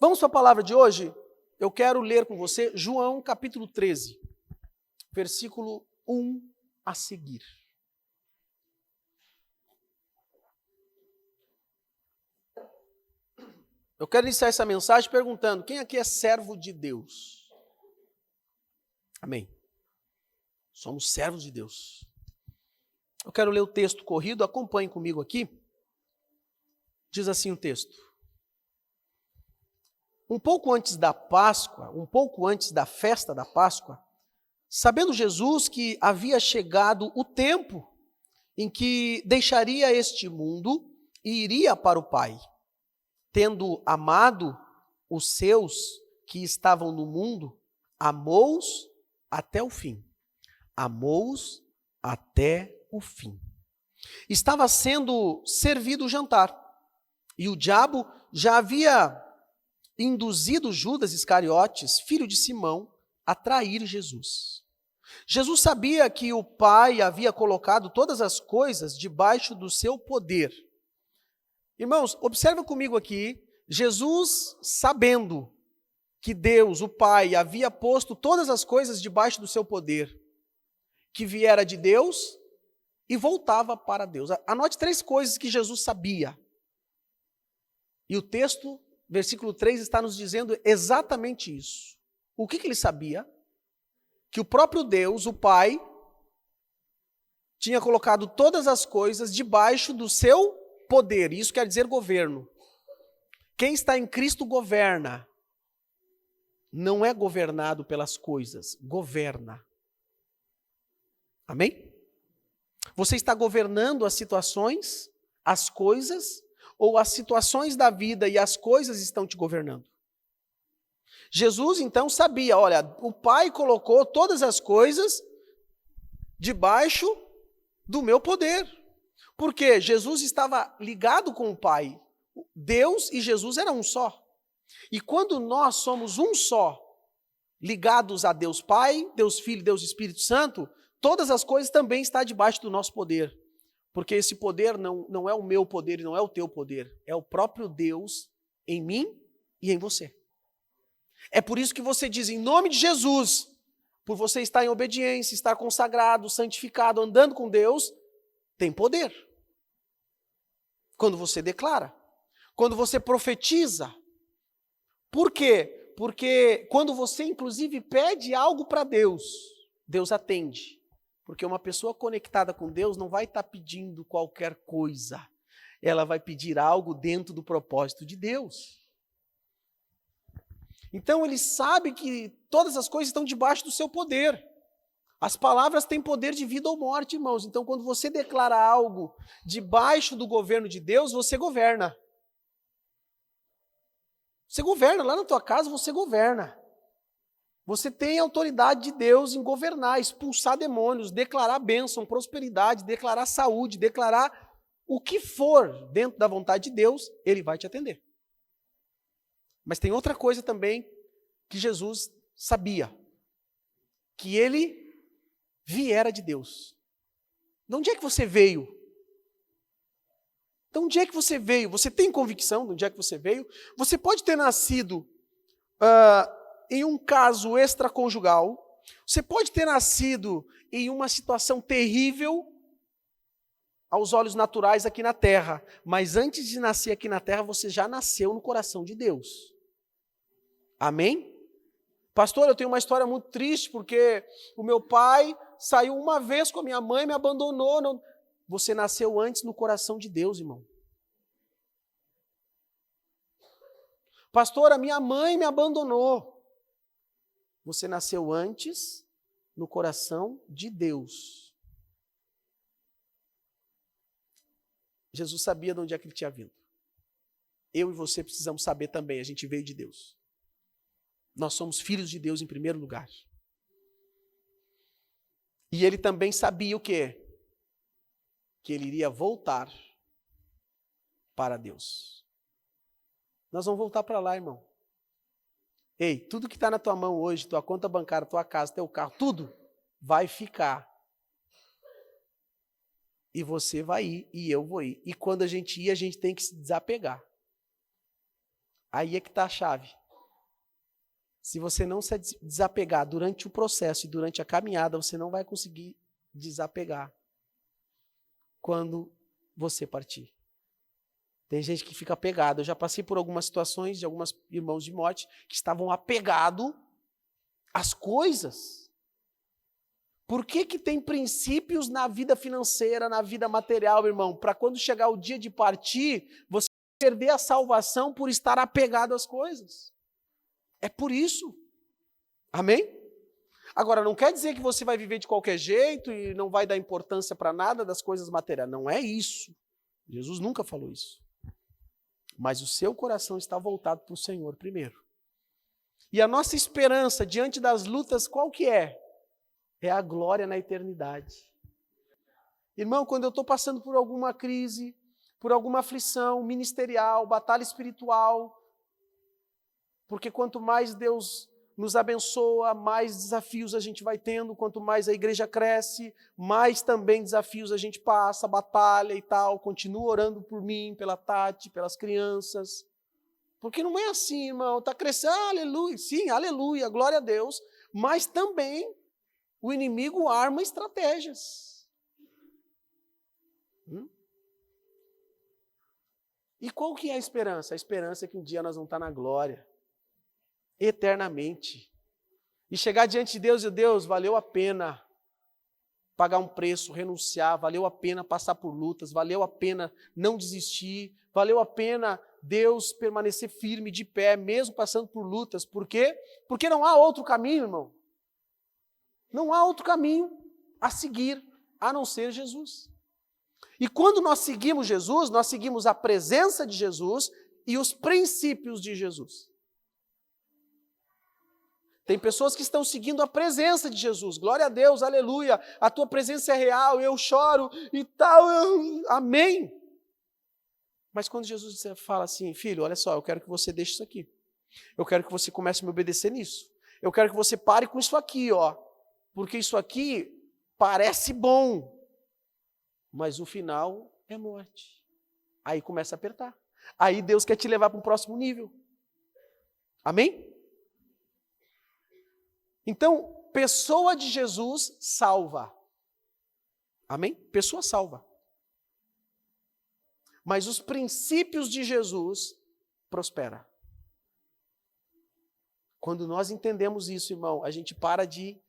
Vamos para a palavra de hoje? Eu quero ler com você João capítulo 13, versículo 1 a seguir. Eu quero iniciar essa mensagem perguntando: quem aqui é servo de Deus? Amém. Somos servos de Deus. Eu quero ler o texto corrido, acompanhe comigo aqui. Diz assim o texto: um pouco antes da Páscoa, um pouco antes da festa da Páscoa, sabendo Jesus que havia chegado o tempo em que deixaria este mundo e iria para o Pai, tendo amado os seus que estavam no mundo, amou-os até o fim. Amou-os até o fim. Estava sendo servido o jantar, e o diabo já havia induzido Judas Iscariotes, filho de Simão, a trair Jesus. Jesus sabia que o Pai havia colocado todas as coisas debaixo do seu poder. Irmãos, observa comigo aqui, Jesus sabendo que Deus, o Pai, havia posto todas as coisas debaixo do seu poder, que viera de Deus e voltava para Deus. Anote 3 coisas que Jesus sabia. E o texto, versículo 3, está nos dizendo exatamente isso. O que ele sabia? Que o próprio Deus, o Pai, tinha colocado todas as coisas debaixo do seu poder. Isso quer dizer governo. Quem está em Cristo governa. Não é governado pelas coisas, governa. Amém? Você está governando as situações, as coisas, ou as situações da vida e as coisas estão te governando? Jesus então sabia, olha, o Pai colocou todas as coisas debaixo do meu poder. Porque Jesus estava ligado com o Pai. Deus e Jesus eram um só. E quando nós somos um só, ligados a Deus Pai, Deus Filho, Deus Espírito Santo, todas as coisas também estão debaixo do nosso poder. Porque esse poder não é o meu poder e não é o teu poder. É o próprio Deus em mim e em você. É por isso que você diz, em nome de Jesus, por você estar em obediência, estar consagrado, santificado, andando com Deus, tem poder. Quando você declara, quando você profetiza. Por quê? Porque quando você, inclusive, pede algo para Deus, Deus atende. Porque uma pessoa conectada com Deus não vai estar pedindo qualquer coisa. Ela vai pedir algo dentro do propósito de Deus. Então ele sabe que todas as coisas estão debaixo do seu poder. As palavras têm poder de vida ou morte, irmãos. Então quando você declara algo debaixo do governo de Deus, você governa. Você governa, lá na tua casa você governa. Você tem autoridade de Deus em governar, expulsar demônios, declarar bênção, prosperidade, declarar saúde, declarar o que for dentro da vontade de Deus, Ele vai te atender. Mas tem outra coisa também que Jesus sabia, que Ele viera de Deus. De onde é que você veio? De onde é que você veio? Você tem convicção de onde é que você veio? Você pode ter nascido em um caso extraconjugal, você pode ter nascido em uma situação terrível aos olhos naturais aqui na terra, mas antes de nascer aqui na terra, você já nasceu no coração de Deus. Amém? Pastor, eu tenho uma história muito triste, porque o meu pai saiu uma vez com a minha mãe, me abandonou. Não... Você nasceu antes no coração de Deus, irmão. Pastor, a minha mãe me abandonou. Você nasceu antes no coração de Deus. Jesus sabia de onde é que ele tinha vindo. Eu e você precisamos saber também, a gente veio de Deus. Nós somos filhos de Deus em primeiro lugar. E ele também sabia o quê? Que ele iria voltar para Deus. Nós vamos voltar para lá, irmão. Ei, tudo que está na tua mão hoje, tua conta bancária, tua casa, teu carro, tudo vai ficar. E você vai ir, e eu vou ir. E quando a gente ir, a gente tem que se desapegar. Aí é que está a chave. Se você não se desapegar durante o processo e durante a caminhada, você não vai conseguir desapegar quando você partir. Tem gente que fica apegado. Eu já passei por algumas situações de alguns irmãos de morte que estavam apegados às coisas. Por que tem princípios na vida financeira, na vida material, irmão? Para quando chegar o dia de partir, você perder a salvação por estar apegado às coisas. É por isso. Amém? Agora, não quer dizer que você vai viver de qualquer jeito e não vai dar importância para nada das coisas materiais. Não é isso. Jesus nunca falou isso. Mas o seu coração está voltado para o Senhor primeiro. E a nossa esperança diante das lutas, qual que é? É a glória na eternidade. Irmão, quando eu estou passando por alguma crise, por alguma aflição ministerial, batalha espiritual, porque quanto mais Deus nos abençoa, mais desafios a gente vai tendo, quanto mais a igreja cresce, mais também desafios a gente passa, batalha e tal. Continua orando por mim, pela Tati, pelas crianças. Porque não é assim, irmão, está crescendo, aleluia, sim, aleluia, glória a Deus, mas também o inimigo arma estratégias. E qual que é a esperança? A esperança é que um dia nós vamos estar na glória. Eternamente. E chegar diante de Deus e Deus, valeu a pena pagar um preço, renunciar, valeu a pena passar por lutas, valeu a pena não desistir, valeu a pena Deus permanecer firme, de pé, mesmo passando por lutas. Por quê? Porque não há outro caminho, irmão. Não há outro caminho a seguir, a não ser Jesus. E quando nós seguimos Jesus, nós seguimos a presença de Jesus e os princípios de Jesus. Tem pessoas que estão seguindo a presença de Jesus. Glória a Deus, aleluia. A tua presença é real, eu choro e tal. Amém. Mas quando Jesus fala assim, filho, olha só, eu quero que você deixe isso aqui. Eu quero que você comece a me obedecer nisso. Eu quero que você pare com isso aqui, ó. Porque isso aqui parece bom, mas o final é morte. Aí começa a apertar. Aí Deus quer te levar para um próximo nível. Amém? Então, pessoa de Jesus salva. Amém? Pessoa salva. Mas os princípios de Jesus prospera. Quando nós entendemos isso, irmão, a gente para de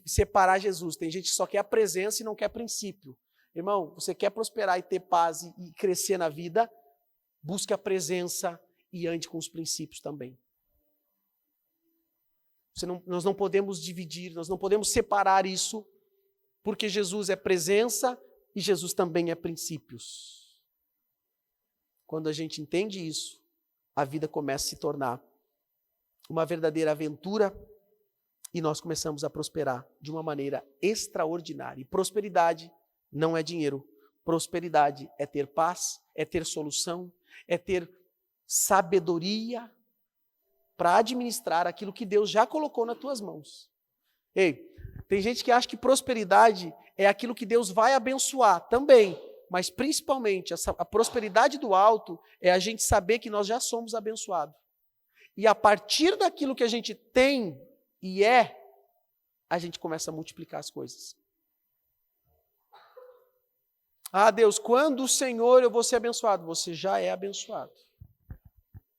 separar Jesus. Tem gente que só quer a presença e não quer princípio. Irmão, você quer prosperar e ter paz e crescer na vida? Busque a presença e ande com os princípios também. Nós não podemos dividir, nós não podemos separar isso, porque Jesus é presença e Jesus também é princípios. Quando a gente entende isso, a vida começa a se tornar uma verdadeira aventura e nós começamos a prosperar de uma maneira extraordinária. E prosperidade não é dinheiro. Prosperidade é ter paz, é ter solução, é ter sabedoria para administrar aquilo que Deus já colocou nas tuas mãos. Ei, tem gente que acha que prosperidade é aquilo que Deus vai abençoar também, mas principalmente a prosperidade do alto é a gente saber que nós já somos abençoados. E a partir daquilo que a gente tem e a gente começa a multiplicar as coisas. Ah, Deus, quando o Senhor eu vou ser abençoado? Você já é abençoado.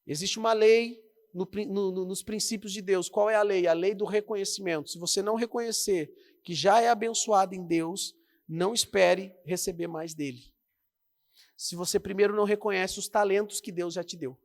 Existe uma lei nos princípios de Deus. Qual é a lei? A lei do reconhecimento. Se você não reconhecer que já é abençoado em Deus, não espere receber mais dele. Se você primeiro não reconhece os talentos que Deus já te deu.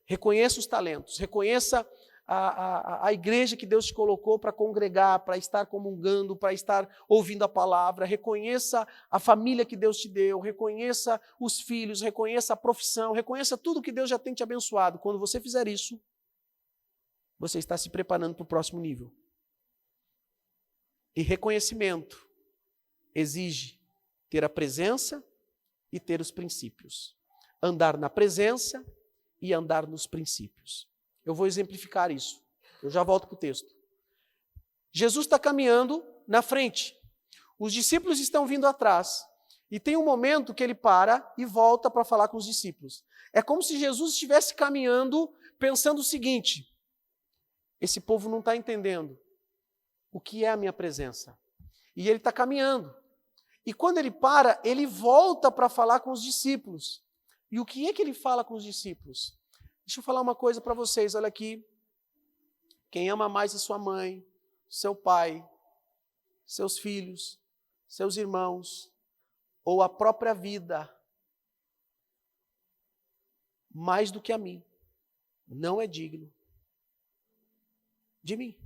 Reconheça os talentos, reconheça a igreja que Deus te colocou para congregar, para estar comungando, para estar ouvindo a palavra, reconheça a família que Deus te deu, reconheça os filhos, reconheça a profissão, reconheça tudo que Deus já tem te abençoado. Quando você fizer isso, você está se preparando para o próximo nível. E reconhecimento exige ter a presença e ter os princípios. Andar na presença e andar nos princípios. Eu vou exemplificar isso. Eu já volto para o texto. Jesus está caminhando na frente. Os discípulos estão vindo atrás. E tem um momento que ele para e volta para falar com os discípulos. É como se Jesus estivesse caminhando, pensando o seguinte: esse povo não está entendendo o que é a minha presença. E ele está caminhando. E quando ele para, ele volta para falar com os discípulos. E o que é que ele fala com os discípulos? Deixa eu falar uma coisa para vocês, olha aqui. Quem ama mais a sua mãe, seu pai, seus filhos, seus irmãos, ou a própria vida, mais do que a mim, não é digno de mim.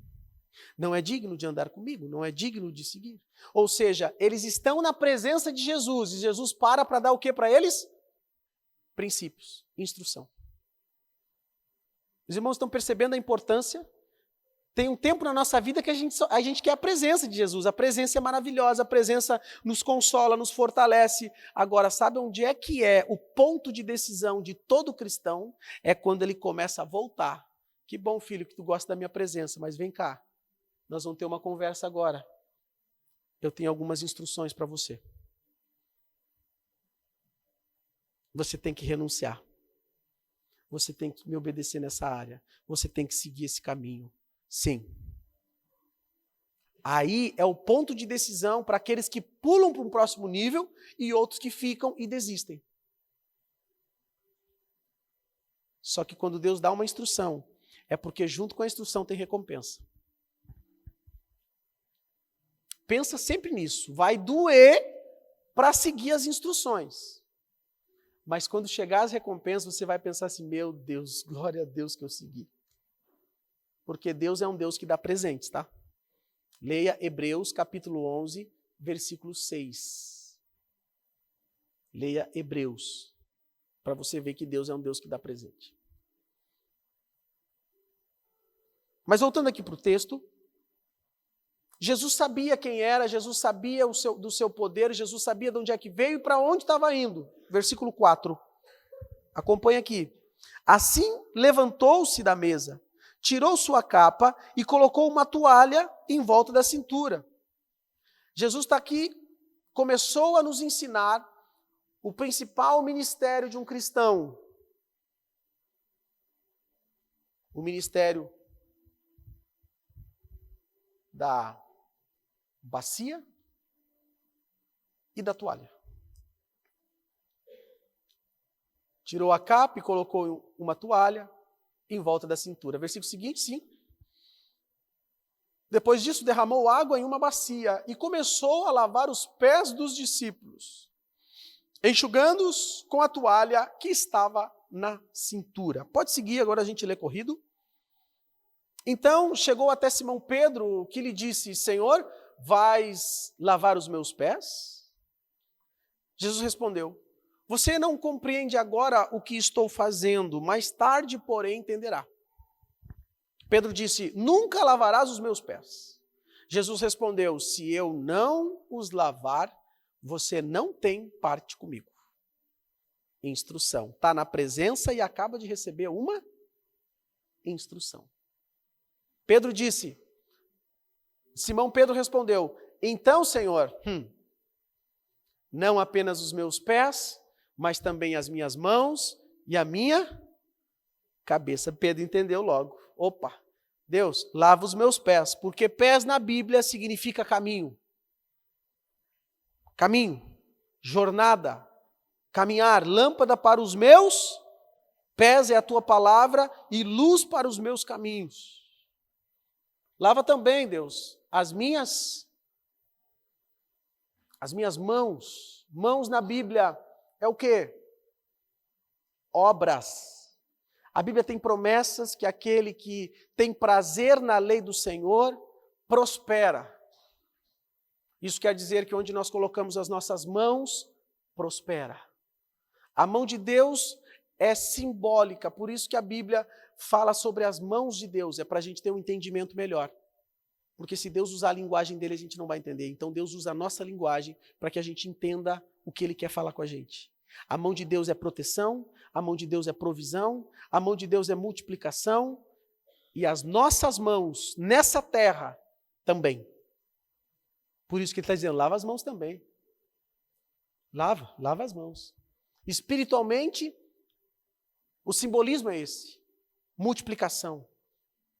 Não é digno de andar comigo, não é digno de seguir. Ou seja, eles estão na presença de Jesus, e Jesus para dar o que para eles? Princípios, instrução. Os irmãos estão percebendo a importância? Tem um tempo na nossa vida que a gente quer a presença de Jesus. A presença é maravilhosa, a presença nos consola, nos fortalece. Agora, sabe onde é que é o ponto de decisão de todo cristão? É quando ele começa a voltar. Que bom, filho, que tu gosta da minha presença, mas vem cá. Nós vamos ter uma conversa agora. Eu tenho algumas instruções para você. Você tem que renunciar. Você tem que me obedecer nessa área. Você tem que seguir esse caminho. Sim. Aí é o ponto de decisão para aqueles que pulam para um próximo nível e outros que ficam e desistem. Só que quando Deus dá uma instrução, é porque junto com a instrução tem recompensa. Pensa sempre nisso. Vai doer para seguir as instruções. Mas quando chegar as recompensas, você vai pensar assim: meu Deus, glória a Deus que eu segui. Porque Deus é um Deus que dá presentes, tá? Leia Hebreus capítulo 11, versículo 6. Leia Hebreus, para você ver que Deus é um Deus que dá presente. Mas voltando aqui para o texto, Jesus sabia quem era, Jesus sabia do seu poder, Jesus sabia de onde é que veio e para onde estava indo. Versículo 4. Acompanha aqui. Assim levantou-se da mesa, tirou sua capa e colocou uma toalha em volta da cintura. Jesus está aqui, começou a nos ensinar o principal ministério de um cristão. O ministério da bacia e da toalha. Tirou a capa e colocou uma toalha em volta da cintura. Versículo seguinte, sim. Depois disso, derramou água em uma bacia e começou a lavar os pés dos discípulos, enxugando-os com a toalha que estava na cintura. Pode seguir, agora a gente lê corrido. Então chegou até Simão Pedro, que lhe disse: Senhor, vais lavar os meus pés? Jesus respondeu: você não compreende agora o que estou fazendo, mais tarde, porém, entenderá. Pedro disse: nunca lavarás os meus pés. Jesus respondeu: se eu não os lavar, você não tem parte comigo. Instrução. Está na presença e acaba de receber uma instrução. Pedro disse, Simão Pedro respondeu: então, Senhor, não apenas os meus pés, mas também as minhas mãos e a minha cabeça. Pedro entendeu logo. Opa, Deus, lava os meus pés, porque pés na Bíblia significa caminho. Caminho, jornada, caminhar, lâmpada para os meus pés é a tua palavra e luz para os meus caminhos. Lava também, Deus, as minhas mãos. Mãos na Bíblia é o quê? Obras. A Bíblia tem promessas que aquele que tem prazer na lei do Senhor prospera. Isso quer dizer que onde nós colocamos as nossas mãos, prospera. A mão de Deus é simbólica, por isso que a Bíblia fala sobre as mãos de Deus, é para a gente ter um entendimento melhor. Porque se Deus usar a linguagem dele, a gente não vai entender. Então Deus usa a nossa linguagem para que a gente entenda o que ele quer falar com a gente. A mão de Deus é proteção, a mão de Deus é provisão, a mão de Deus é multiplicação, e as nossas mãos nessa terra também. Por isso que ele está dizendo, lava as mãos também. Lava as mãos. Espiritualmente, o simbolismo é esse. Multiplicação,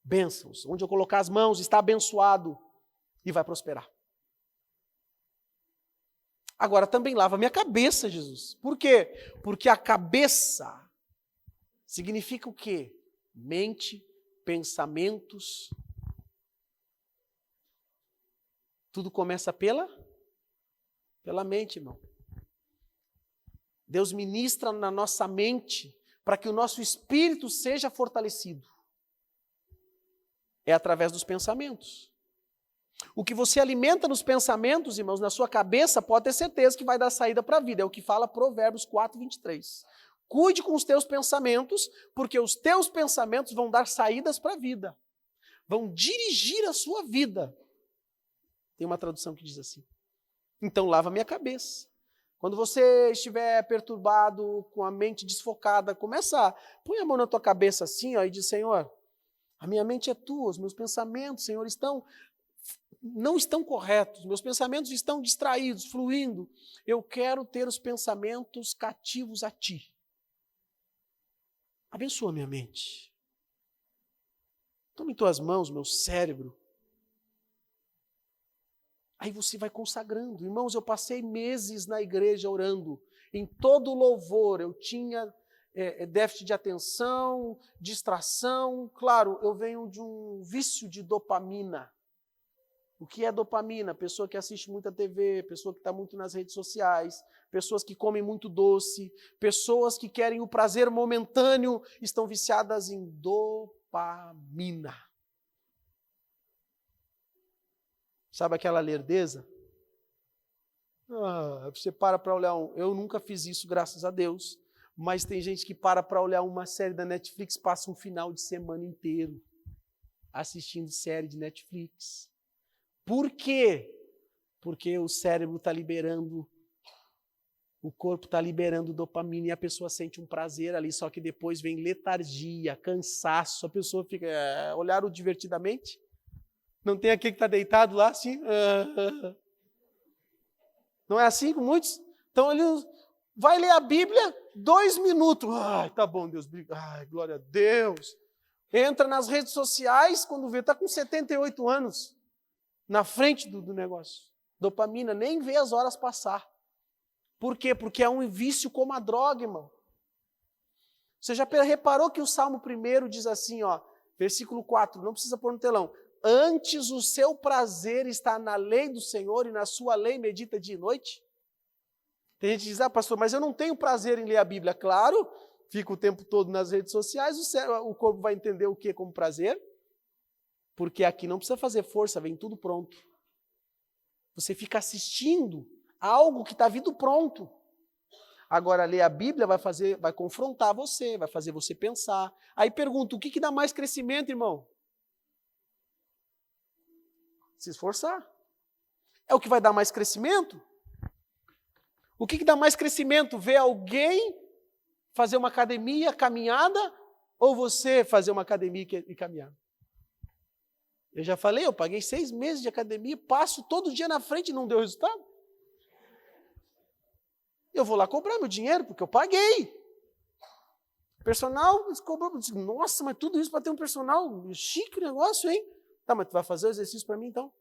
bênçãos. Onde eu colocar as mãos, está abençoado e vai prosperar. Agora também lava minha cabeça, Jesus. Por quê? Porque a cabeça significa o quê? Mente, pensamentos. Tudo começa pela mente, irmão. Deus ministra na nossa mente para que o nosso espírito seja fortalecido. É através dos pensamentos. O que você alimenta nos pensamentos, irmãos, na sua cabeça, pode ter certeza que vai dar saída para a vida. É o que fala Provérbios 4:23. Cuide com os teus pensamentos, porque os teus pensamentos vão dar saídas para a vida. Vão dirigir a sua vida. Tem uma tradução que diz assim. Então lava minha cabeça. Quando você estiver perturbado, com a mente desfocada, põe a mão na tua cabeça assim, ó, e diz, Senhor, a minha mente é tua, os meus pensamentos, Senhor, não estão corretos, meus pensamentos estão distraídos, fluindo. Eu quero ter os pensamentos cativos a ti. Abençoa minha mente. Toma em tuas mãos, meu cérebro. Aí você vai consagrando. Irmãos, eu passei meses na igreja orando. Em todo louvor eu tinha déficit de atenção, distração. Claro, eu venho de um vício de dopamina. O que é dopamina? Pessoa que assiste muita TV, pessoa que está muito nas redes sociais, pessoas que comem muito doce, pessoas que querem o prazer momentâneo, estão viciadas em dopamina. Sabe aquela lerdeza? Você para olhar eu nunca fiz isso, graças a Deus, mas tem gente que para olhar uma série da Netflix, passa um final de semana inteiro assistindo série de Netflix. Por quê? Porque o cérebro está liberando, o corpo está liberando dopamina e a pessoa sente um prazer ali, só que depois vem letargia, cansaço, a pessoa fica, olharam divertidamente? Não tem aquele que está deitado lá assim? Não é assim com muitos? Então ele vai ler a Bíblia 2 minutos. Ai, tá bom, Deus, ai, glória a Deus. Entra nas redes sociais, quando vê, está com 78 anos na frente do negócio. Dopamina, nem vê as horas passar. Por quê? Porque é um vício como a droga, irmão. Você já reparou que o Salmo 1 diz assim, ó, versículo 4, não precisa pôr no telão. Antes o seu prazer está na lei do Senhor e na sua lei medita dia e noite? Tem gente que diz, pastor, mas eu não tenho prazer em ler a Bíblia. Claro, fica o tempo todo nas redes sociais, o corpo vai entender o que como prazer? Porque aqui não precisa fazer força, vem tudo pronto. Você fica assistindo algo que está vindo pronto. Agora, ler a Bíblia vai confrontar você, vai fazer você pensar. Aí pergunta, o que dá mais crescimento, irmão? Se esforçar. É o que vai dar mais crescimento? O que dá mais crescimento? Ver alguém fazer uma academia, caminhada, ou você fazer uma academia e caminhada? Eu já falei, eu paguei 6 meses de academia, passo todo dia na frente e não deu resultado. Eu vou lá cobrar meu dinheiro, porque eu paguei. O personal cobrou, disse, nossa, mas tudo isso para ter um personal chique negócio, hein? Tá, mas tu vai fazer o exercício para mim então?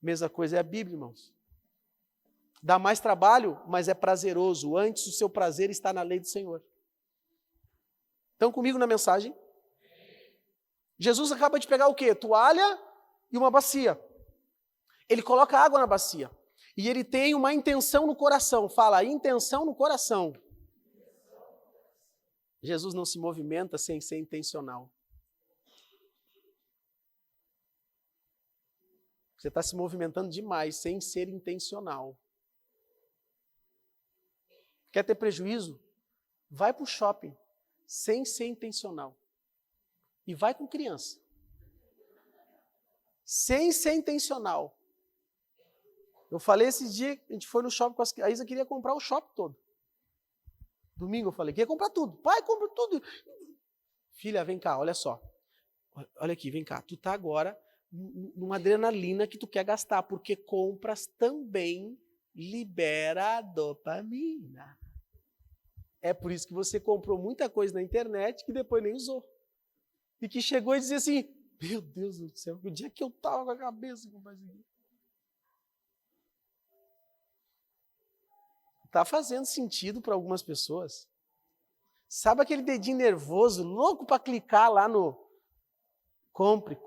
Mesma coisa é a Bíblia, irmãos. Dá mais trabalho, mas é prazeroso. Antes o seu prazer está na lei do Senhor. Estão comigo na mensagem? Jesus acaba de pegar o quê? Toalha e uma bacia. Ele coloca água na bacia. E ele tem uma intenção no coração. Fala, intenção no coração. Jesus não se movimenta sem ser intencional. Você está se movimentando demais sem ser intencional. Quer ter prejuízo? Vai para o shopping sem ser intencional. E vai com criança. Sem ser intencional. Eu falei esses dias, a gente foi no shopping, a Isa queria comprar o shopping todo. Domingo eu falei, queria comprar tudo. Pai, compra tudo. Filha, vem cá, olha só. Olha aqui, vem cá. Tu tá agora numa adrenalina que tu quer gastar, porque compras também libera dopamina. É por isso que você comprou muita coisa na internet que depois nem usou. E que chegou e dizia assim, meu Deus do céu, o dia que eu estava com a cabeça com mais ninguém. Está fazendo sentido para algumas pessoas. Sabe aquele dedinho nervoso, louco para clicar lá no compre.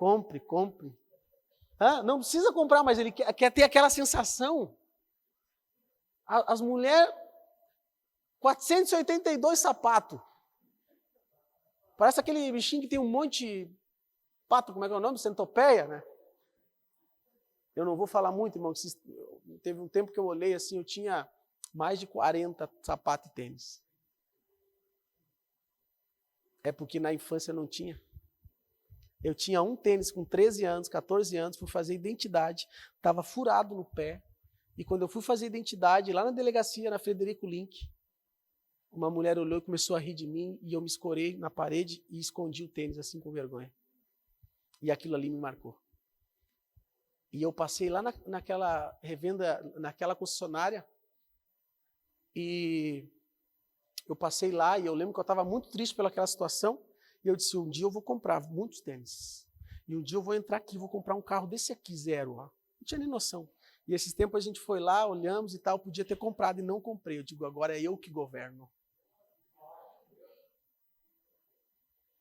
Não precisa comprar, mas ele quer ter aquela sensação. As mulheres, 482 sapatos. Parece aquele bichinho que tem um monte de pato, como é que é o nome? Centopeia, né? Eu não vou falar muito, irmão. Teve um tempo que eu olhei assim, eu tinha mais de 40 sapatos e tênis. É porque na infância eu não tinha. Eu tinha um tênis com 13 anos, 14 anos, fui fazer identidade, estava furado no pé. E quando eu fui fazer identidade, lá na delegacia, na Frederico Link, uma mulher olhou e começou a rir de mim, e eu me escorei na parede e escondi o tênis assim com vergonha. E aquilo ali me marcou. E eu passei lá naquela revenda, naquela concessionária, e eu passei lá e eu lembro que eu estava muito triste pelaquela situação, e eu disse, um dia eu vou comprar muitos tênis. E um dia eu vou entrar aqui e vou comprar um carro desse aqui, zero. Ó. Não tinha nem noção. E esses tempos a gente foi lá, olhamos e tal, podia ter comprado e não comprei. Eu digo, agora é eu que governo.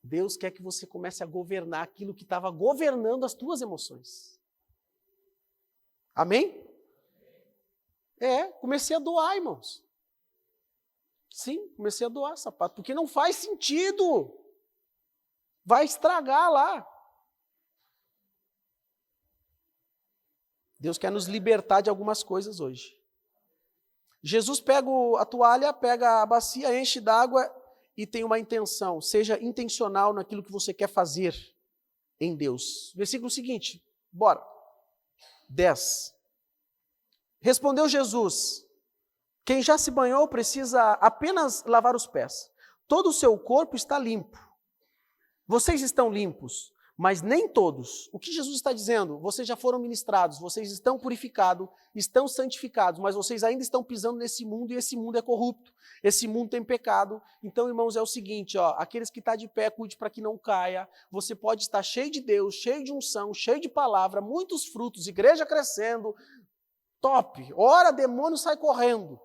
Deus quer que você comece a governar aquilo que estava governando as tuas emoções. Amém? Comecei a doar, irmãos. Sim, comecei a doar sapato, porque não faz sentido. Vai estragar lá. Deus quer nos libertar de algumas coisas hoje. Jesus pega a toalha, pega a bacia, enche d'água e tem uma intenção. Seja intencional naquilo que você quer fazer em Deus. Versículo seguinte, bora. 10. Respondeu Jesus, quem já se banhou precisa apenas lavar os pés. Todo o seu corpo está limpo. Vocês estão limpos, mas nem todos. O que Jesus está dizendo? Vocês já foram ministrados, vocês estão purificados, estão santificados, mas vocês ainda estão pisando nesse mundo e esse mundo é corrupto. Esse mundo tem pecado. Então, irmãos, é o seguinte, aqueles que estão de pé, cuide para que não caia. Você pode estar cheio de Deus, cheio de unção, cheio de palavra, muitos frutos, igreja crescendo, top. Ora, demônio sai correndo.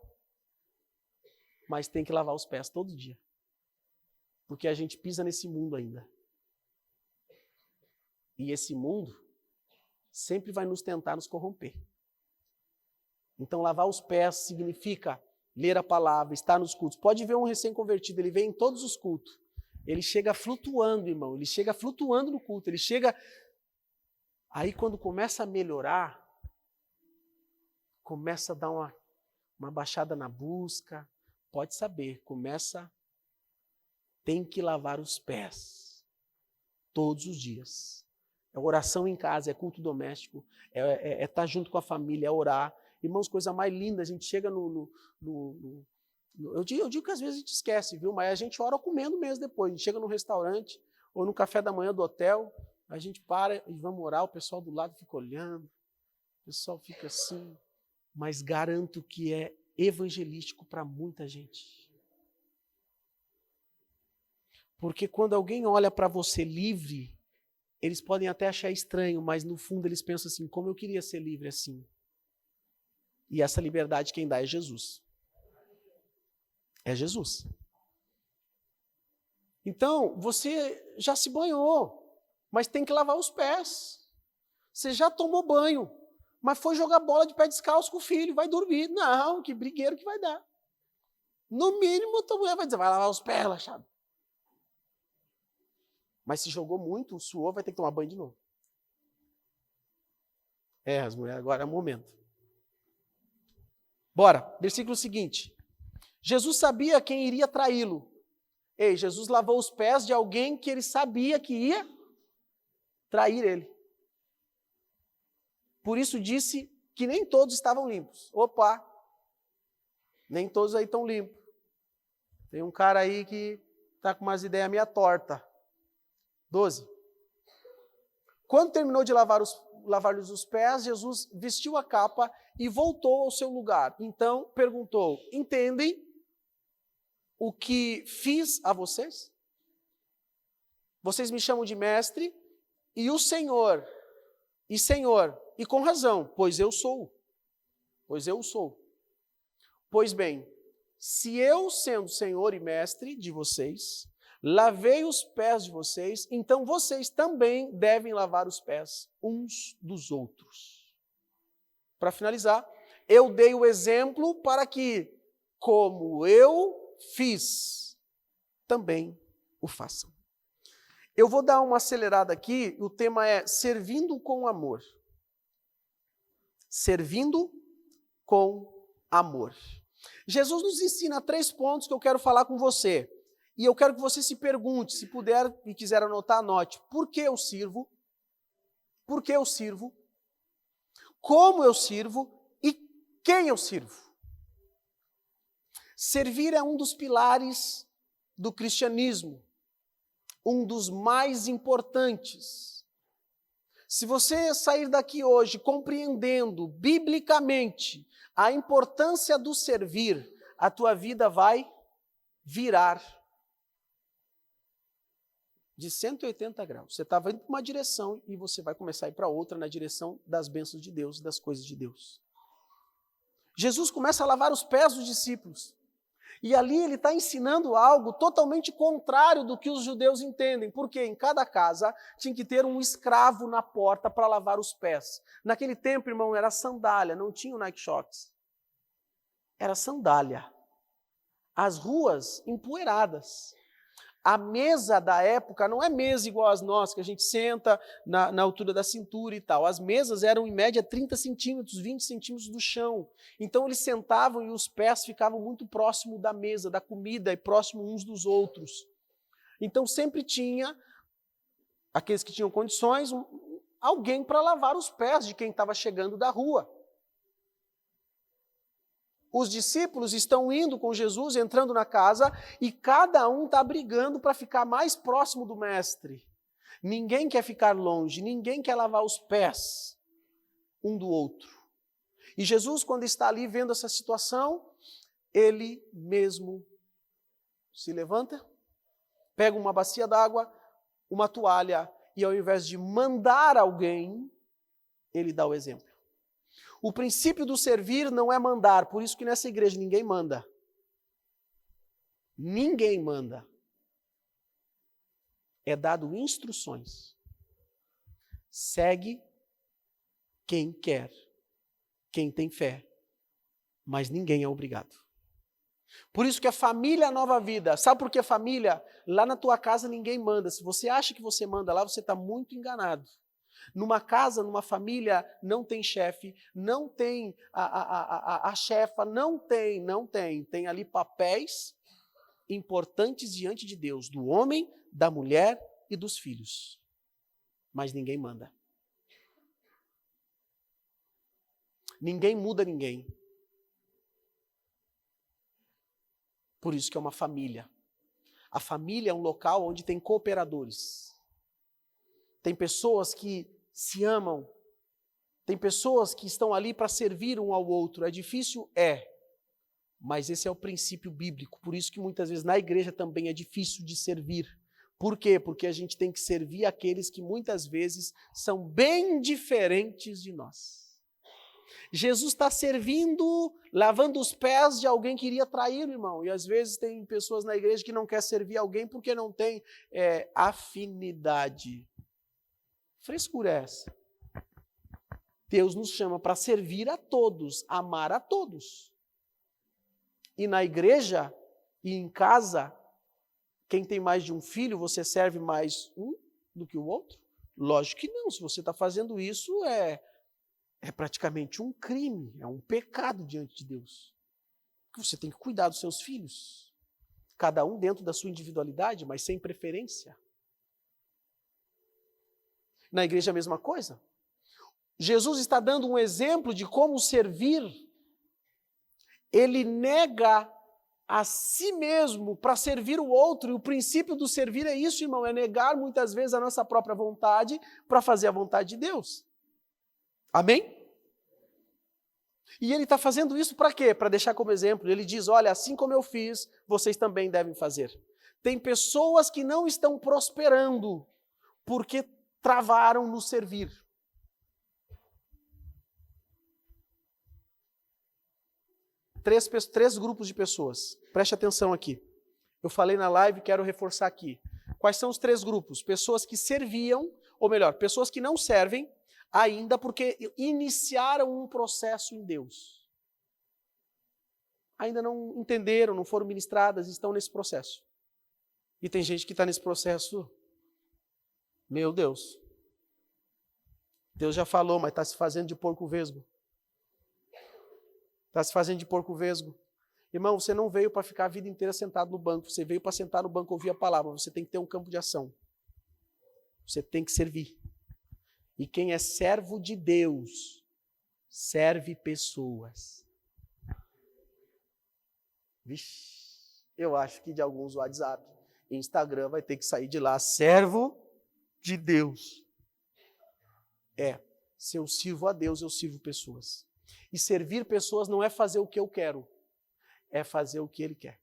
Mas tem que lavar os pés todo dia. Porque a gente pisa nesse mundo ainda. E esse mundo sempre vai nos tentar nos corromper. Então, lavar os pés significa ler a palavra, estar nos cultos. Pode ver um recém-convertido, ele vem em todos os cultos. Ele chega flutuando, irmão. Ele chega flutuando no culto. Ele chega... Aí, quando começa a melhorar, começa a dar uma baixada na busca. Pode saber, tem que lavar os pés todos os dias. É oração em casa, é culto doméstico, é estar junto com a família, é orar. Irmãos, coisa mais linda, a gente chega eu digo que às vezes a gente esquece, viu? Mas a gente ora comendo mesmo depois. A gente chega no restaurante ou no café da manhã do hotel, a gente para e vamos orar, o pessoal do lado fica olhando, o pessoal fica assim, mas garanto que é evangelístico para muita gente. Porque quando alguém olha para você livre, eles podem até achar estranho, mas no fundo eles pensam assim, como eu queria ser livre assim. E essa liberdade quem dá é Jesus. É Jesus. Então, você já se banhou, mas tem que lavar os pés. Você já tomou banho, mas foi jogar bola de pé descalço com o filho, vai dormir. Não, que brigueiro que vai dar. No mínimo, a tua mulher vai dizer, vai lavar os pés, relaxado. Mas se jogou muito, suou, vai ter que tomar banho de novo. As mulheres, agora é o momento. Bora, versículo seguinte. Jesus sabia quem iria traí-lo. Jesus lavou os pés de alguém que ele sabia que ia trair ele. Por isso disse que nem todos estavam limpos. Opa, nem todos aí estão limpos. Tem um cara aí que está com umas ideias meio tortas. 12. Quando terminou de lavar lavar-lhes os pés, Jesus vestiu a capa e voltou ao seu lugar. Então perguntou: entendem o que fiz a vocês? Vocês me chamam de mestre e o Senhor, e com razão, pois eu sou. Pois bem, se eu, sendo Senhor e mestre de vocês, lavei os pés de vocês, então vocês também devem lavar os pés uns dos outros. Para finalizar, eu dei o exemplo para que, como eu fiz, também o façam. Eu vou dar uma acelerada aqui, o tema é servindo com amor. Servindo com amor. Jesus nos ensina 3 pontos que eu quero falar com você. E eu quero que você se pergunte, se puder e quiser anotar, anote. Por que eu sirvo? Por que eu sirvo? Como eu sirvo? E quem eu sirvo? Servir é um dos pilares do cristianismo. Um dos mais importantes. Se você sair daqui hoje compreendendo biblicamente a importância do servir, a tua vida vai virar de 180 graus. Você estava indo para uma direção e você vai começar a ir para outra na direção das bênçãos de Deus, das coisas de Deus. Jesus começa a lavar os pés dos discípulos. E ali ele está ensinando algo totalmente contrário do que os judeus entendem, porque em cada casa tinha que ter um escravo na porta para lavar os pés. Naquele tempo, irmão, era sandália, não tinha o Nike Shox. Era sandália. As ruas empoeiradas. A mesa da época não é mesa igual as nossas, que a gente senta na altura da cintura e tal. As mesas eram, em média, 30 centímetros, 20 centímetros do chão. Então, eles sentavam e os pés ficavam muito próximo da mesa, da comida, e próximo uns dos outros. Então, sempre tinha, aqueles que tinham condições, alguém para lavar os pés de quem estava chegando da rua. Os discípulos estão indo com Jesus, entrando na casa, e cada um está brigando para ficar mais próximo do mestre. Ninguém quer ficar longe, ninguém quer lavar os pés um do outro. E Jesus, quando está ali vendo essa situação, ele mesmo se levanta, pega uma bacia d'água, uma toalha, e ao invés de mandar alguém, ele dá o exemplo. O princípio do servir não é mandar, por isso que nessa igreja ninguém manda. Ninguém manda. É dado instruções. Segue quem quer, quem tem fé, mas ninguém é obrigado. Por isso que a família Nova Vida, sabe por que família? Lá na tua casa ninguém manda. Se você acha que você manda lá, você está muito enganado. Numa casa, numa família, não tem chefe, não tem a chefa, não tem. Tem ali papéis importantes diante de Deus, do homem, da mulher e dos filhos. Mas ninguém manda. Ninguém muda ninguém. Por isso que é uma família. A família é um local onde tem cooperadores. Tem pessoas que se amam. Tem pessoas que estão ali para servir um ao outro. É difícil? É. Mas esse é o princípio bíblico. Por isso que muitas vezes na igreja também é difícil de servir. Por quê? Porque a gente tem que servir aqueles que muitas vezes são bem diferentes de nós. Jesus está servindo, lavando os pés de alguém que iria trair, irmão. E às vezes tem pessoas na igreja que não quer servir alguém porque não tem afinidade. Frescura é essa? Deus nos chama para servir a todos, amar a todos. E na igreja e em casa, quem tem mais de um filho, você serve mais um do que o outro? Lógico que não. Se você está fazendo isso, é praticamente um crime, é um pecado diante de Deus. Porque você tem que cuidar dos seus filhos. Cada um dentro da sua individualidade, mas sem preferência. Na igreja a mesma coisa. Jesus está dando um exemplo de como servir. Ele nega a si mesmo para servir o outro. E o princípio do servir é isso, irmão, é negar muitas vezes a nossa própria vontade para fazer a vontade de Deus. Amém? E ele está fazendo isso para quê? Para deixar como exemplo. Ele diz, olha, assim como eu fiz, vocês também devem fazer. Tem pessoas que não estão prosperando porque travaram no servir. Três grupos de pessoas. Preste atenção aqui. Eu falei na live, quero reforçar aqui. Quais são os 3 grupos? Pessoas que serviam, ou melhor, pessoas que não servem ainda porque iniciaram um processo em Deus. Ainda não entenderam, não foram ministradas, estão nesse processo. E tem gente que está nesse processo, meu Deus. Deus já falou, mas está se fazendo de porco vesgo. Está se fazendo de porco vesgo. Irmão, você não veio para ficar a vida inteira sentado no banco. Você veio para sentar no banco e ouvir a palavra. Você tem que ter um campo de ação. Você tem que servir. E quem é servo de Deus, serve pessoas. Vixe, eu acho que de alguns WhatsApp e Instagram vai ter que sair de lá. Servo de Deus. Se eu sirvo a Deus, eu sirvo pessoas. E servir pessoas não é fazer o que eu quero, é fazer o que Ele quer.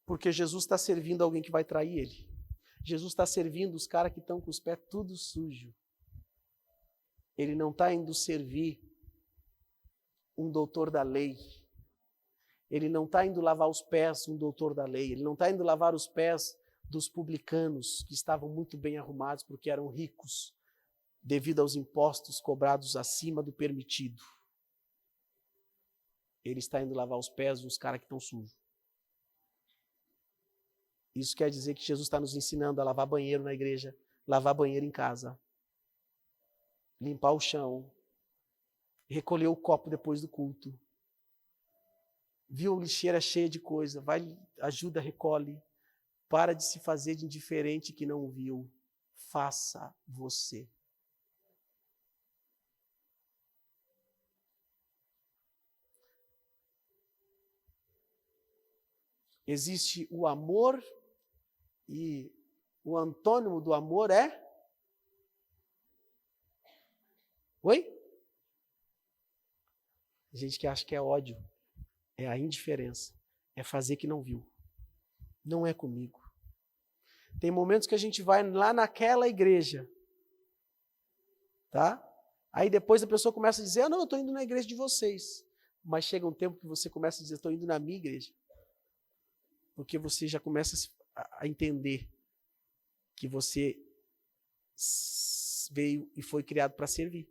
Porque Jesus está servindo alguém que vai trair Ele. Jesus está servindo os caras que estão com os pés tudo sujo. Ele não está indo servir um doutor da lei. Ele não está indo lavar os pés um doutor da lei. Ele não está indo lavar os pés dos publicanos que estavam muito bem arrumados porque eram ricos devido aos impostos cobrados acima do permitido. Ele está indo lavar os pés dos caras que estão sujos. Isso quer dizer que Jesus está nos ensinando a lavar banheiro na igreja, lavar banheiro em casa, limpar o chão, recolher o copo depois do culto. Viu a lixeira cheia de coisa, vai, ajuda, recolhe. Para de se fazer de indiferente que não viu. Faça você. Existe o amor e o antônimo do amor é? Oi? Gente que acha que é ódio. É a indiferença. É fazer que não viu. Não é comigo. Tem momentos que a gente vai lá naquela igreja. Tá? Aí depois a pessoa começa a dizer, não, eu estou indo na igreja de vocês. Mas chega um tempo que você começa a dizer, estou indo na minha igreja. Porque você já começa a entender que você veio e foi criado para servir.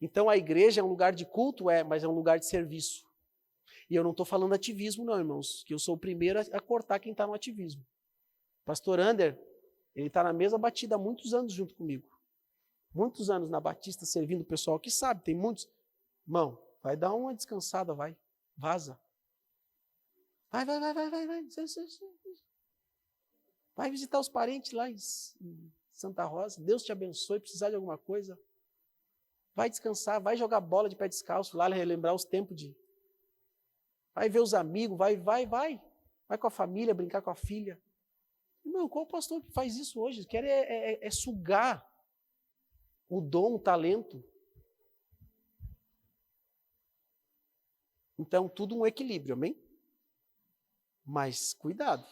Então a igreja é um lugar de culto, mas é um lugar de serviço. E eu não estou falando ativismo não, irmãos, que eu sou o primeiro a cortar quem está no ativismo. Pastor Ander, ele está na mesma batida há muitos anos junto comigo. Muitos anos na Batista servindo o pessoal que sabe, tem muitos. Irmão, vai dar uma descansada, vai, vaza. Vai. Vai visitar os parentes lá em Santa Rosa. Deus te abençoe, precisar de alguma coisa. Vai descansar, vai jogar bola de pé descalço lá, relembrar os tempos de... Vai ver os amigos, vai. Vai com a família, brincar com a filha. Irmão, qual pastor que faz isso hoje? Quer sugar o dom, o talento. Então, tudo um equilíbrio, amém? Mas cuidado,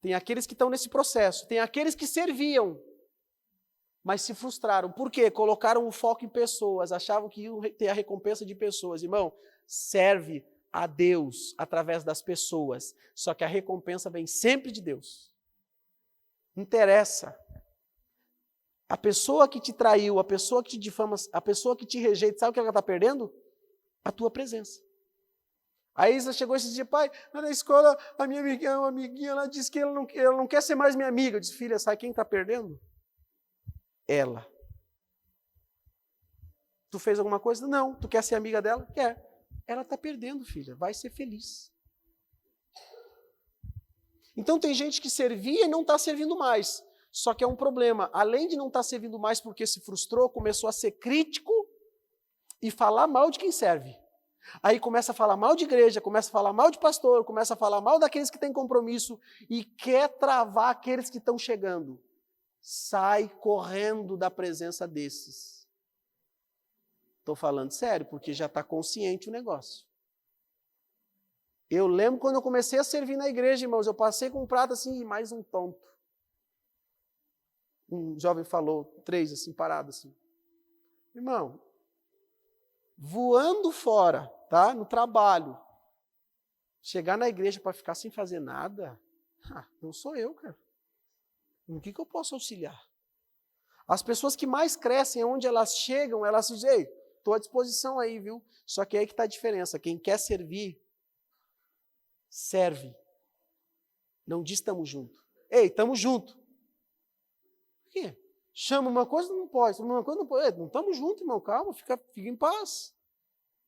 tem aqueles que estão nesse processo, tem aqueles que serviam, mas se frustraram. Por quê? Colocaram o foco em pessoas, achavam que iam ter a recompensa de pessoas. Irmão, serve a Deus através das pessoas, só que a recompensa vem sempre de Deus. Não interessa. A pessoa que te traiu, a pessoa que te difama, a pessoa que te rejeita, sabe o que ela está perdendo? A tua presença. A Isa chegou esse dia, pai, lá na escola, a minha amiguinha, ela disse que ela não quer ser mais minha amiga. Eu disse, filha, sabe quem está perdendo? Ela. Tu fez alguma coisa? Não. Tu quer ser amiga dela? Quer. Ela está perdendo, filha. Vai ser feliz. Então tem gente que servia e não está servindo mais. Só que é um problema. Além de não estar servindo mais porque se frustrou, começou a ser crítico e falar mal de quem serve. Aí começa a falar mal de igreja, começa a falar mal de pastor, começa a falar mal daqueles que têm compromisso e quer travar aqueles que estão chegando. sai correndo da presença desses. Estou falando sério, porque já está consciente o negócio. Eu lembro quando eu comecei a servir na igreja, irmãos, eu passei com um prato assim, e mais um tonto. Um jovem falou, 3 assim, parado assim. Irmão, voando fora, tá? No trabalho, chegar na igreja para ficar sem fazer nada, não sou eu, cara. No que eu posso auxiliar? As pessoas que mais crescem, onde elas chegam, elas dizem, ei, estou à disposição aí, viu? Só que aí que está a diferença. Quem quer servir, serve. Não diz estamos juntos. Ei, estamos juntos. Por quê? Chama uma coisa, não pode. Chama uma coisa, não pode. Não estamos juntos, irmão. Calma, fica em paz.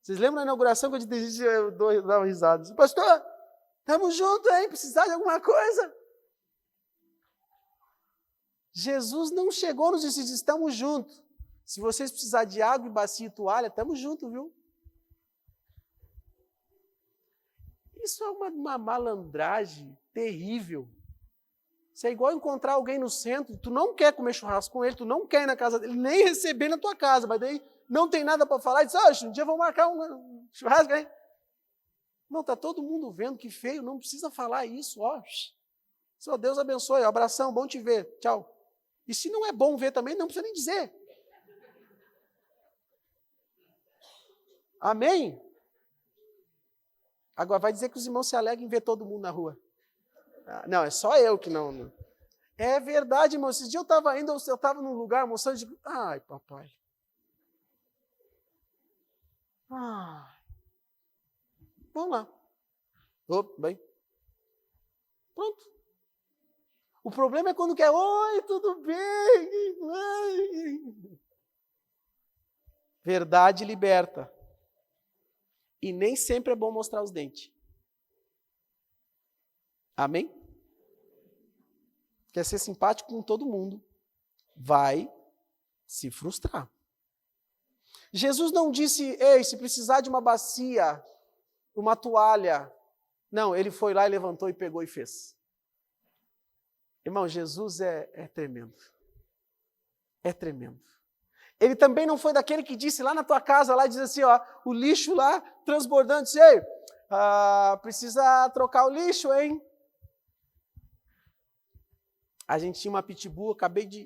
Vocês lembram da inauguração que eu dou uma risada? Disse, pastor, estamos juntos, hein? Precisar de alguma coisa? Jesus não chegou nos disse, estamos juntos. Se vocês precisarem de água, bacia e toalha, estamos juntos, viu? Isso é uma malandragem terrível. Isso é igual encontrar alguém no centro, tu não quer comer churrasco com ele, tu não quer ir na casa dele, nem receber na tua casa, mas daí não tem nada para falar, e diz, um dia vamos marcar um churrasco aí. Não, está todo mundo vendo, que feio, não precisa falar isso, ó. Só Deus abençoe, abração, bom te ver, tchau. E se não é bom ver também, não precisa nem dizer. Amém? Agora vai dizer que os irmãos se alegram em ver todo mundo na rua. Não, é só eu que não. É verdade, irmão. Esses dias eu estava indo, eu estava num lugar almoçando e digo, ai, papai. Vamos lá. Bem. Pronto. O problema é quando quer, oi, tudo bem? Verdade liberta. E nem sempre é bom mostrar os dentes. Amém? Quer ser simpático com todo mundo, vai se frustrar. Jesus não disse, ei, se precisar de uma bacia, uma toalha. Não, ele foi lá e levantou e pegou e fez. Irmão, Jesus é tremendo. É tremendo. Ele também não foi daquele que disse lá na tua casa, lá diz assim, ó, o lixo lá transbordando, disse, ei, precisa trocar o lixo, hein? A gente tinha uma pitbull,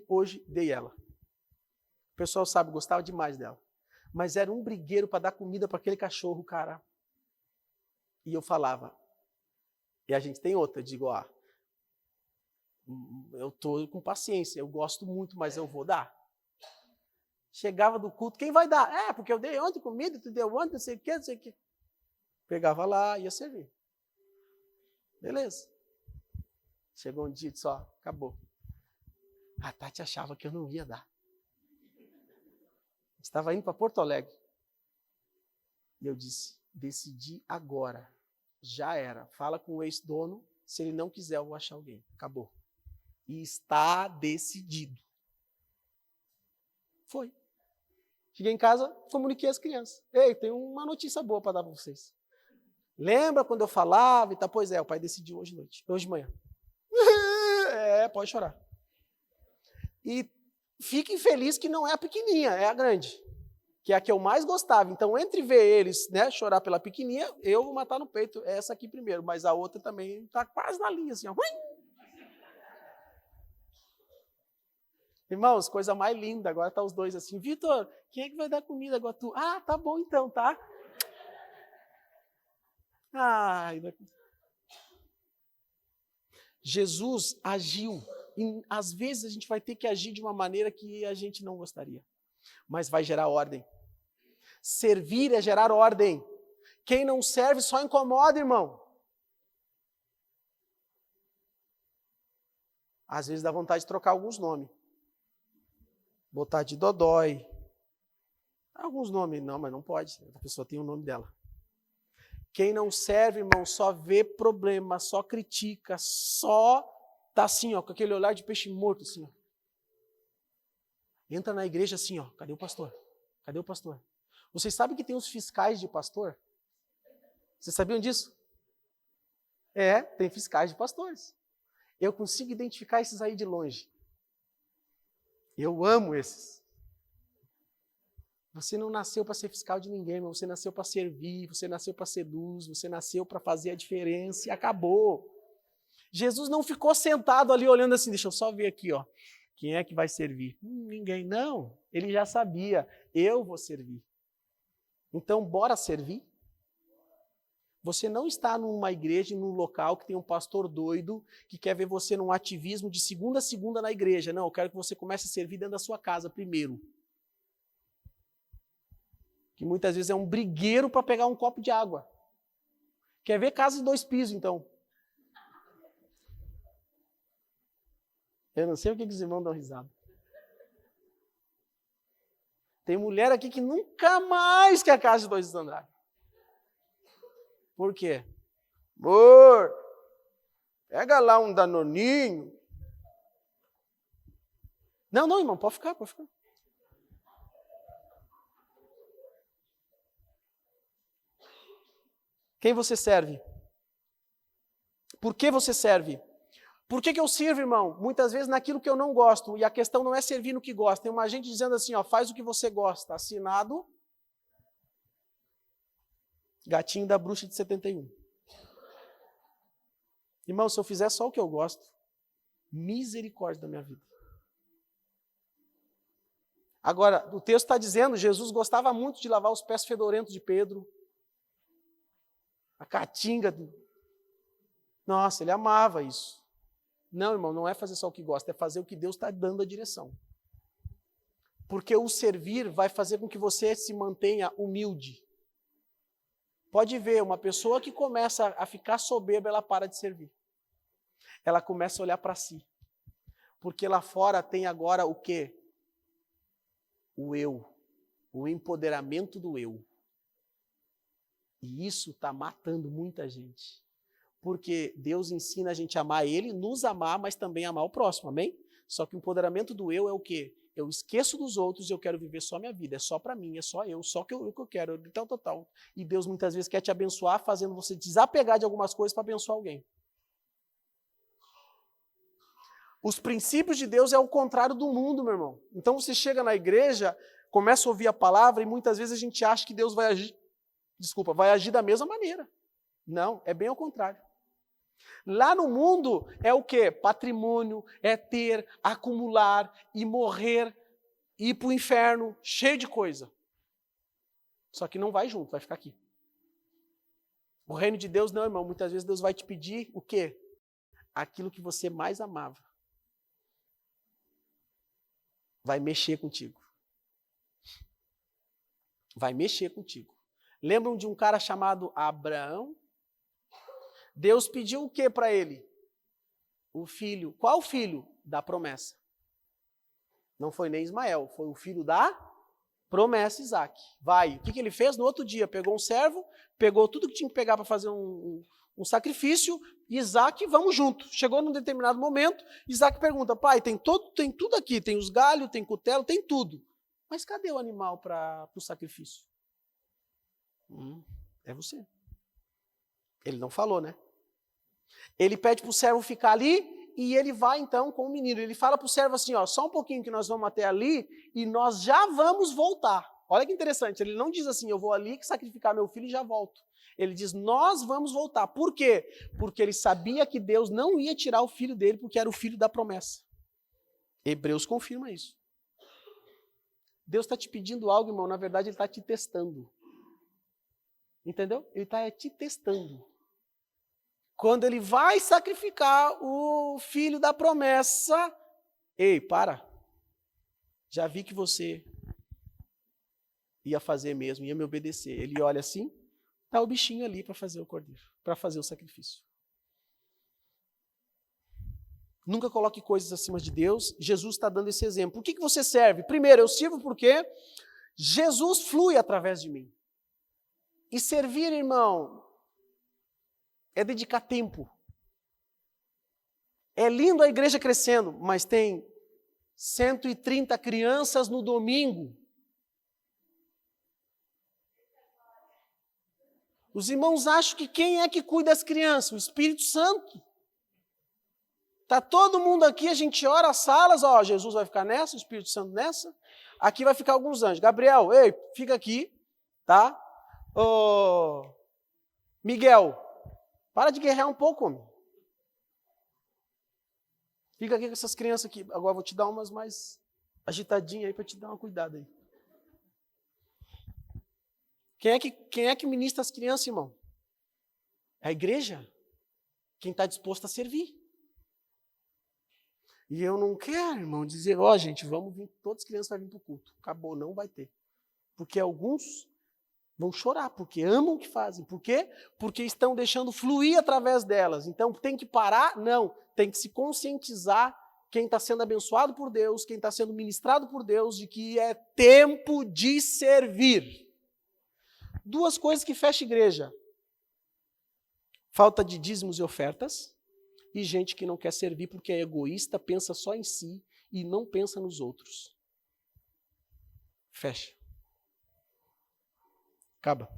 hoje dei ela. O pessoal sabe, gostava demais dela. Mas era um brigueiro para dar comida para aquele cachorro, cara. E eu falava, e a gente tem outra, eu digo, eu estou com paciência, eu gosto muito, mas eu vou dar. Chegava do culto, quem vai dar? Porque eu dei ontem comida, tu deu ontem, não sei o que. Pegava lá, ia servir. Beleza. Chegou um dia e disse, acabou. A Tati achava que eu não ia dar. Estava indo para Porto Alegre. E eu disse, decidi agora. Já era. Fala com o ex-dono, se ele não quiser, eu vou achar alguém. Acabou. E está decidido. Foi. Cheguei em casa, comuniquei às crianças. Ei, tem uma notícia boa para dar para vocês. Lembra quando eu falava e tal? Pois é, o pai decidiu hoje de manhã. Pode chorar. E fiquem felizes que não é a pequenininha, é a grande. Que é a que eu mais gostava. Então, entre ver eles, né, chorar pela pequenininha, eu vou matar no peito essa aqui primeiro. Mas a outra também está quase na linha, assim, ó. Irmãos, coisa mais linda. Agora tá os dois assim. Vitor, quem é que vai dar comida agora? Tu? Tá bom então, tá? Jesus agiu. E, às vezes a gente vai ter que agir de uma maneira que a gente não gostaria. Mas vai gerar ordem. Servir é gerar ordem. Quem não serve só incomoda, irmão. Às vezes dá vontade de trocar alguns nomes. Botar de Dodói. Alguns nomes, não, mas não pode. A pessoa tem o nome dela. Quem não serve, irmão, só vê problema, só critica, só tá assim, ó, com aquele olhar de peixe morto, assim, ó. Entra na igreja assim, ó, cadê o pastor? Cadê o pastor? Vocês sabem que tem os fiscais de pastor? Vocês sabiam disso? Tem fiscais de pastores. Eu consigo identificar esses aí de longe. Eu amo esses. Você não nasceu para ser fiscal de ninguém, mas você nasceu para servir, você nasceu para ser luz, você nasceu para fazer a diferença e acabou. Jesus não ficou sentado ali olhando assim, deixa eu só ver aqui, ó, quem é que vai servir? Ninguém, não. Ele já sabia, eu vou servir. Então, bora servir? Você não está numa igreja, num local que tem um pastor doido que quer ver você num ativismo de segunda a segunda na igreja. Não, eu quero que você comece a servir dentro da sua casa primeiro. Que muitas vezes é um brigueiro para pegar um copo de água. Quer ver casa de 2 pisos, então? Eu não sei o que os irmãos dão risada. Tem mulher aqui que nunca mais quer casa de 2 andares. Por quê? Amor, pega lá um danoninho. Não, irmão, pode ficar, pode ficar. Quem você serve? Por que você serve? Por que eu sirvo, irmão? Muitas vezes naquilo que eu não gosto. E a questão não é servir no que gosta. Tem uma gente dizendo assim, ó, faz o que você gosta. Assinado, Gatinho da Bruxa de 71. Irmão, se eu fizer só o que eu gosto, misericórdia da minha vida. Agora, o texto está dizendo, Jesus gostava muito de lavar os pés fedorentos de Pedro. A caatinga. Nossa, ele amava isso. Não, irmão, não é fazer só o que gosta, é fazer o que Deus está dando a direção. Porque o servir vai fazer com que você se mantenha humilde. Pode ver, uma pessoa que começa a ficar soberba, ela para de servir. Ela começa a olhar para si. Porque lá fora tem agora o quê? O eu. O empoderamento do eu. E isso está matando muita gente. Porque Deus ensina a gente a amar Ele, nos amar, mas também amar o próximo, amém? Só que o empoderamento do eu é o quê? Eu esqueço dos outros e eu quero viver só a minha vida, é só para mim, é só eu, só que eu quero, tal. E Deus muitas vezes quer te abençoar, fazendo você desapegar de algumas coisas para abençoar alguém. Os princípios de Deus é o contrário do mundo, meu irmão. Então você chega na igreja, começa a ouvir a palavra e muitas vezes a gente acha que Deus vai agir da mesma maneira. Não, é bem ao contrário. Lá no mundo é o quê? Patrimônio, é ter, acumular e morrer, ir para o inferno, cheio de coisa. Só que não vai junto, vai ficar aqui. O reino de Deus não, irmão. Muitas vezes Deus vai te pedir o quê? Aquilo que você mais amava. Vai mexer contigo. Vai mexer contigo. Lembram de um cara chamado Abraão? Deus pediu o que para ele? O filho. Qual filho? Da promessa. Não foi nem Ismael, foi o filho da promessa, Isaac. Vai. O que ele fez? No outro dia, pegou um servo, pegou tudo que tinha que pegar para fazer um sacrifício, Isaac, vamos junto. Chegou num determinado momento, Isaac pergunta, pai, tem tudo aqui, tem os galhos, tem cutelo, tem tudo. Mas cadê o animal para o sacrifício? É você. Ele não falou, né? Ele pede para o servo ficar ali e ele vai então com o menino. Ele fala para o servo assim, ó, só um pouquinho que nós vamos até ali e nós já vamos voltar. Olha que interessante, ele não diz assim, eu vou ali sacrificar meu filho e já volto. Ele diz, nós vamos voltar. Por quê? Porque ele sabia que Deus não ia tirar o filho dele porque era o filho da promessa. Hebreus confirma isso. Deus está te pedindo algo, irmão, na verdade ele está te testando. Entendeu? Ele está te testando. Quando ele vai sacrificar o filho da promessa, ei, para. Já vi que você ia fazer mesmo, ia me obedecer. Ele olha assim, está o bichinho ali para fazer o cordeiro, para fazer o sacrifício. Nunca coloque coisas acima de Deus. Jesus está dando esse exemplo. Por que você serve? Primeiro, eu sirvo porque Jesus flui através de mim. E servir, irmão, é dedicar tempo. É lindo a igreja crescendo, mas tem 130 crianças no domingo. Os irmãos acham que quem é que cuida das crianças? O Espírito Santo. Tá todo mundo aqui, a gente ora as salas, ó, Jesus vai ficar nessa, o Espírito Santo nessa. Aqui vai ficar alguns anjos. Gabriel, ei, fica aqui, tá? Ô, Miguel, para de guerrear um pouco, homem. Fica aqui com essas crianças aqui. Agora eu vou te dar umas mais agitadinhas aí para te dar uma cuidada aí. Quem é que ministra as crianças, irmão? É a igreja. Quem está disposto a servir. E eu não quero, irmão, dizer, ó, gente, vamos vir, todas as crianças vão vir para o culto. Acabou, não vai ter. Porque alguns vão chorar, porque amam o que fazem. Por quê? Porque estão deixando fluir através delas. Então, tem que parar? Não. Tem que se conscientizar quem está sendo abençoado por Deus, quem está sendo ministrado por Deus, de que é tempo de servir. Duas coisas que fecham a igreja. Falta de dízimos e ofertas. E gente que não quer servir porque é egoísta, pensa só em si e não pensa nos outros. Fecha. Acaba.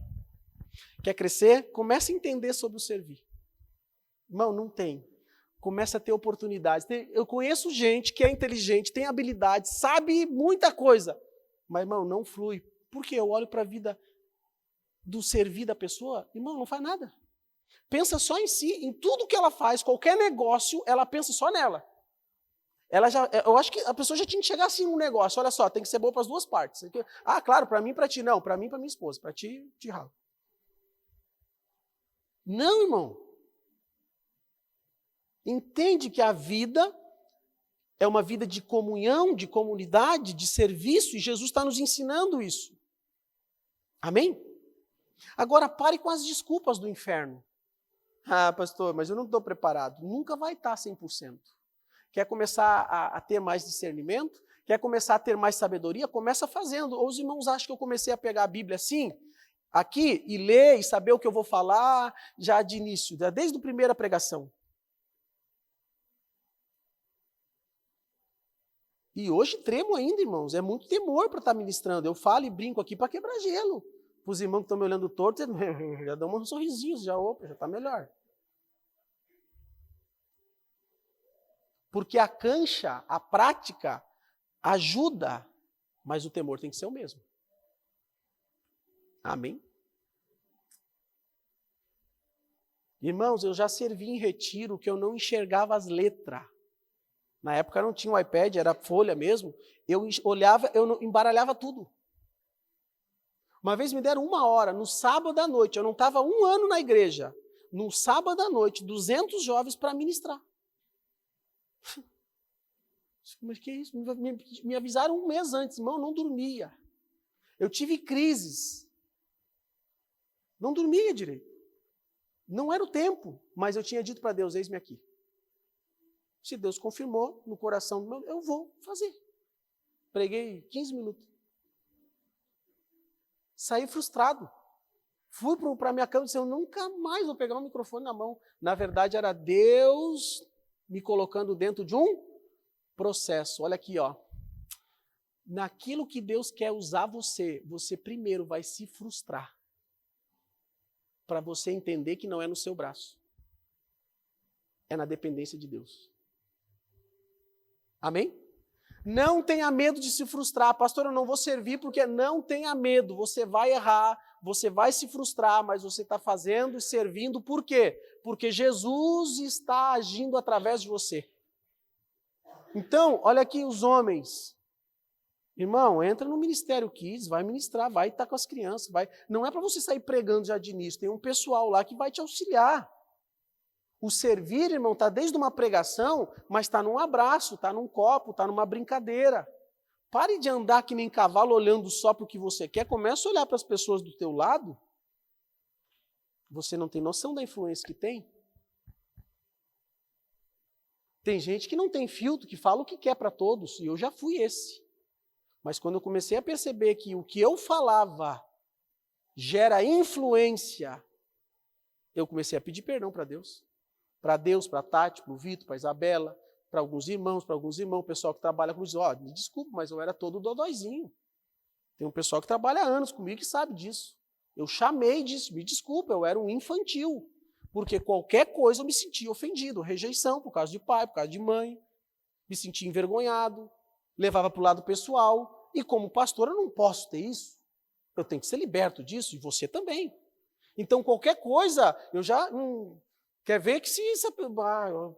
Quer crescer? Comece a entender sobre o servir. Irmão, não tem. Começa a ter oportunidades. Eu conheço gente que é inteligente, tem habilidade, sabe muita coisa. Mas, irmão, não flui. Por quê? Eu olho para a vida do servir da pessoa, irmão, não faz nada. Pensa só em si, em tudo que ela faz, qualquer negócio, ela pensa só nela. Eu acho que a pessoa já tinha que chegar assim num negócio, olha só, tem que ser bom para as duas partes. Ah, claro, para mim e para ti. Não, para mim e para minha esposa. Para ti, te ralo. Não, irmão. Entende que a vida é uma vida de comunhão, de comunidade, de serviço, e Jesus está nos ensinando isso. Amém? Agora pare com as desculpas do inferno. Ah, pastor, mas eu não estou preparado. Nunca vai estar 100%. Quer começar a ter mais discernimento? Quer começar a ter mais sabedoria? Começa fazendo. Ou os irmãos acham que eu comecei a pegar a Bíblia assim, aqui, e ler, e saber o que eu vou falar, já de início, desde a primeira pregação. E hoje tremo ainda, irmãos. É muito temor para estar ministrando. Eu falo e brinco aqui para quebrar gelo. Para os irmãos que estão me olhando torto, já dão uns sorrisinhos, já está melhor. Porque a cancha, a prática, ajuda, mas o temor tem que ser o mesmo. Amém? Irmãos, eu já servi em retiro que eu não enxergava as letras. Na época não tinha um iPad, era folha mesmo. Eu olhava, eu embaralhava tudo. Uma vez me deram 1 hora, no sábado à noite, eu não estava 1 ano na igreja. No sábado à noite, 200 jovens para ministrar. Mas que isso? Me avisaram 1 mês antes, irmão, não dormia. Eu tive crises. Não dormia direito. Não era o tempo, mas eu tinha dito para Deus, eis-me aqui. Se Deus confirmou no coração do meu, eu vou fazer. Preguei 15 minutos. Saí frustrado. Fui para a minha cama e disse, eu nunca mais vou pegar um microfone na mão. Na verdade, era Deus me colocando dentro de um processo. Olha aqui, ó. Naquilo que Deus quer usar você, você primeiro vai se frustrar. Para você entender que não é no seu braço. É na dependência de Deus. Amém? Não tenha medo de se frustrar. Pastor, eu não vou servir porque não tenha medo. Você vai errar, você vai se frustrar, mas você está fazendo e servindo. Por quê? Porque Jesus está agindo através de você. Então, olha aqui os homens. Irmão, entra no Ministério Kids, vai ministrar, vai estar com as crianças. Não é para você sair pregando já de início. Tem um pessoal lá que vai te auxiliar. O servir, irmão, está desde uma pregação, mas está num abraço, está num copo, está numa brincadeira. Pare de andar que nem cavalo olhando só para o que você quer. Comece a olhar para as pessoas do teu lado. Você não tem noção da influência que tem? Tem gente que não tem filtro, que fala o que quer para todos, e eu já fui esse. Mas quando eu comecei a perceber que o que eu falava gera influência, eu comecei a pedir perdão para Deus. Para Deus, para a Tati, para o Vitor, para a Isabela, para alguns irmãos, o pessoal que trabalha comigo diz, me desculpa, mas eu era todo dodóizinho. Tem um pessoal que trabalha há anos comigo que sabe disso. Eu chamei disso, me desculpa, eu era um infantil. Porque qualquer coisa eu me sentia ofendido, rejeição por causa de pai, por causa de mãe, me sentia envergonhado, levava para o lado pessoal. E como pastor eu não posso ter isso. Eu tenho que ser liberto disso, e você também. Então qualquer coisa, eu já... quer ver que se a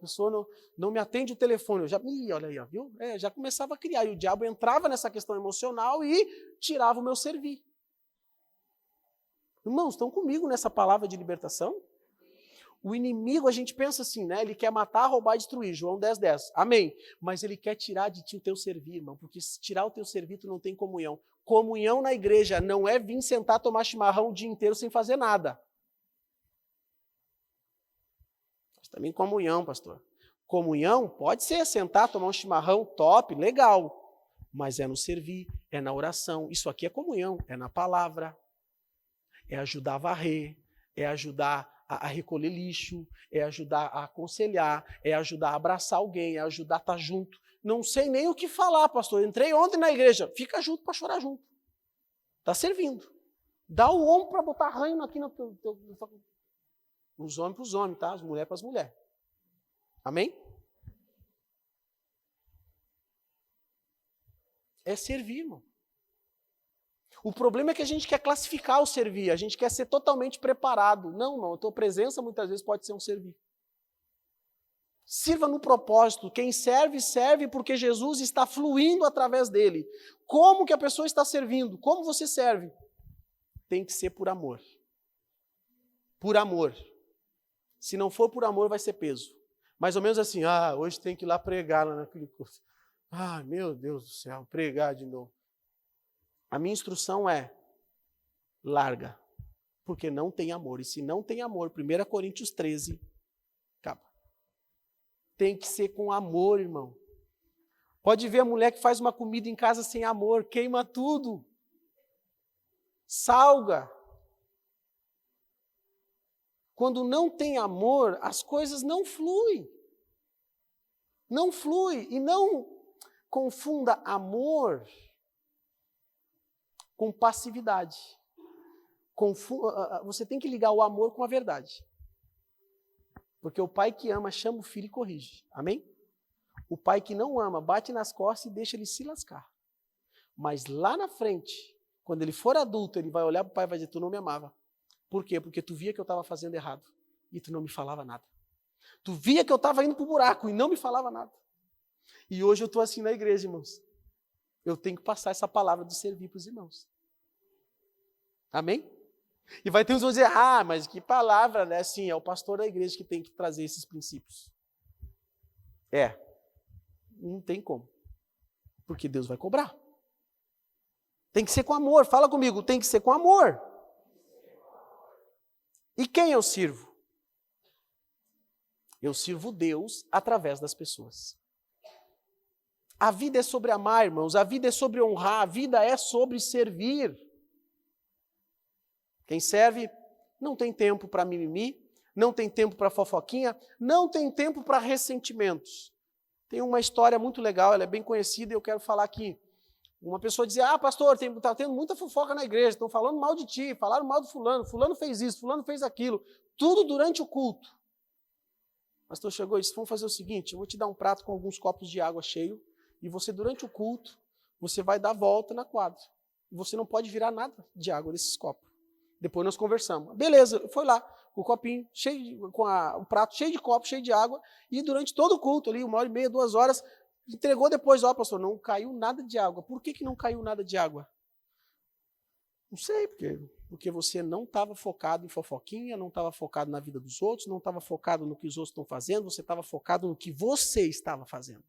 pessoa não me atende o telefone, eu já... olha aí, ó, viu? Já começava a criar. E o diabo entrava nessa questão emocional e tirava o meu servir. Irmãos, estão comigo nessa palavra de libertação? O inimigo, a gente pensa assim, né? Ele quer matar, roubar e destruir. João 10:10. Amém. Mas ele quer tirar de ti o teu servir, irmão. Porque se tirar o teu servir, tu não tem comunhão. Comunhão na igreja não é vir sentar, tomar chimarrão o dia inteiro sem fazer nada. Mas também comunhão, pastor. Comunhão pode ser sentar, tomar um chimarrão, top, legal. Mas é no servir, é na oração. Isso aqui é comunhão, é na palavra. É ajudar a varrer, é ajudar a recolher lixo, é ajudar a aconselhar, é ajudar a abraçar alguém, é ajudar a estar junto. Não sei nem o que falar, pastor. Entrei ontem na igreja. Fica junto para chorar junto. Está servindo. Dá o ombro para botar ranho aqui no teu... Os homens para os homens, tá? As mulheres para as mulheres. Amém? É servir, irmão. O problema é que a gente quer classificar o servir, a gente quer ser totalmente preparado. Não, irmão, a tua presença muitas vezes pode ser um servir. Sirva no propósito. Quem serve, serve porque Jesus está fluindo através dele. Como que a pessoa está servindo? Como você serve? Tem que ser por amor. Por amor. Se não for por amor, vai ser peso. Mais ou menos assim, hoje tem que ir lá pregar lá naquele curso. Meu Deus do céu, pregar de novo. A minha instrução é, larga, porque não tem amor. E se não tem amor, 1 Coríntios 13, acaba. Tem que ser com amor, irmão. Pode ver a mulher que faz uma comida em casa sem amor, queima tudo. Salga. Quando não tem amor, as coisas não fluem. Não flui. E não confunda amor com passividade. Você tem que ligar o amor com a verdade. Porque o pai que ama chama o filho e corrige. Amém? O pai que não ama bate nas costas e deixa ele se lascar. Mas lá na frente, quando ele for adulto, ele vai olhar para o pai e vai dizer, tu não me amava. Por quê? Porque tu via que eu estava fazendo errado e tu não me falava nada. Tu via que eu estava indo para o buraco e não me falava nada. E hoje eu estou assim na igreja, irmãos. Eu tenho que passar essa palavra de servir para os irmãos. Amém? E vai ter uns que vão dizer, mas que palavra, né? Sim, é o pastor da igreja que tem que trazer esses princípios. Não tem como. Porque Deus vai cobrar. Tem que ser com amor. Fala comigo, tem que ser com amor. E quem eu sirvo? Eu sirvo Deus através das pessoas. A vida é sobre amar, irmãos. A vida é sobre honrar. A vida é sobre servir. Quem serve não tem tempo para mimimi, não tem tempo para fofoquinha, não tem tempo para ressentimentos. Tem uma história muito legal, ela é bem conhecida e eu quero falar aqui. Uma pessoa dizia, pastor, está tendo muita fofoca na igreja, estão falando mal de ti, falaram mal do fulano fez isso, fulano fez aquilo, tudo durante o culto. O pastor chegou e disse, vamos fazer o seguinte, eu vou te dar um prato com alguns copos de água cheio, e você, durante o culto, você vai dar volta na quadra. E você não pode virar nada de água desses copos. Depois nós conversamos. Beleza, foi lá, com o copinho, o prato cheio de copo, cheio de água, e durante todo o culto ali, 1h30, 2 horas, entregou depois, pastor, não caiu nada de água. Por que não caiu nada de água? Não sei, porque você não estava focado em fofoquinha, não estava focado na vida dos outros, não estava focado no que os outros estão fazendo, você estava focado no que você estava fazendo.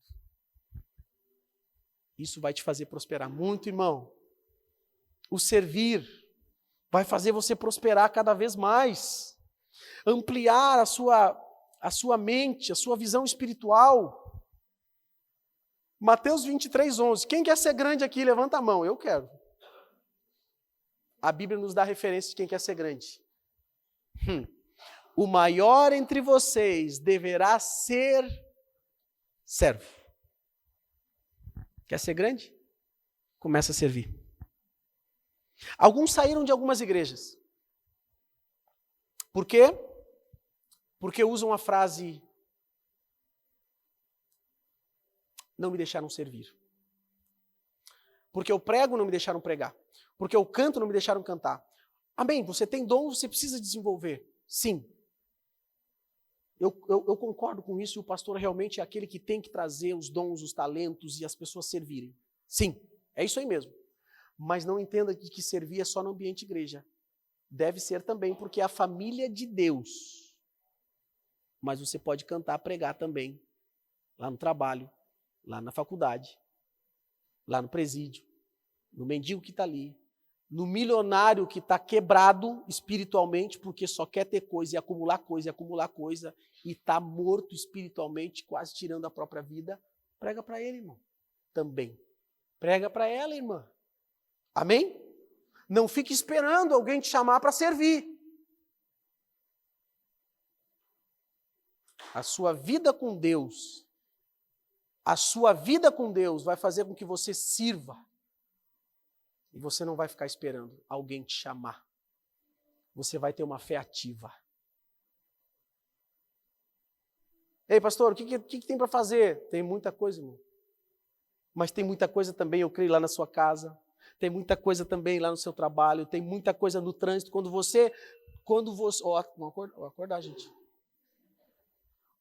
Isso vai te fazer prosperar muito, irmão. O servir vai fazer você prosperar cada vez mais. Ampliar a sua mente, a sua visão espiritual. Mateus 23:11. Quem quer ser grande aqui, levanta a mão. Eu quero. A Bíblia nos dá referência de quem quer ser grande. O maior entre vocês deverá ser servo. Quer ser grande? Começa a servir. Alguns saíram de algumas igrejas. Por quê? Porque usam a frase, não me deixaram servir. Porque eu prego, não me deixaram pregar. Porque eu canto, não me deixaram cantar. Amém, você tem dom, você precisa desenvolver. Sim. Eu concordo com isso, e o pastor realmente é aquele que tem que trazer os dons, os talentos e as pessoas servirem. Sim, é isso aí mesmo. Mas não entenda que servir é só no ambiente igreja. Deve ser também, porque é a família de Deus. Mas você pode cantar, pregar também, lá no trabalho, lá na faculdade, lá no presídio, no mendigo que está ali, no milionário que está quebrado espiritualmente, porque só quer ter coisa, e está morto espiritualmente, quase tirando a própria vida. Prega para ele, irmão. Também. Prega para ela, irmã. Amém? Não fique esperando alguém te chamar para servir. A sua vida com Deus vai fazer com que você sirva. E você não vai ficar esperando alguém te chamar. Você vai ter uma fé ativa. Ei, pastor, o que tem para fazer? Tem muita coisa, irmão. Mas tem muita coisa também, eu creio, lá na sua casa. Tem muita coisa também lá no seu trabalho. Tem muita coisa no trânsito. Quando você vamos acordar, gente.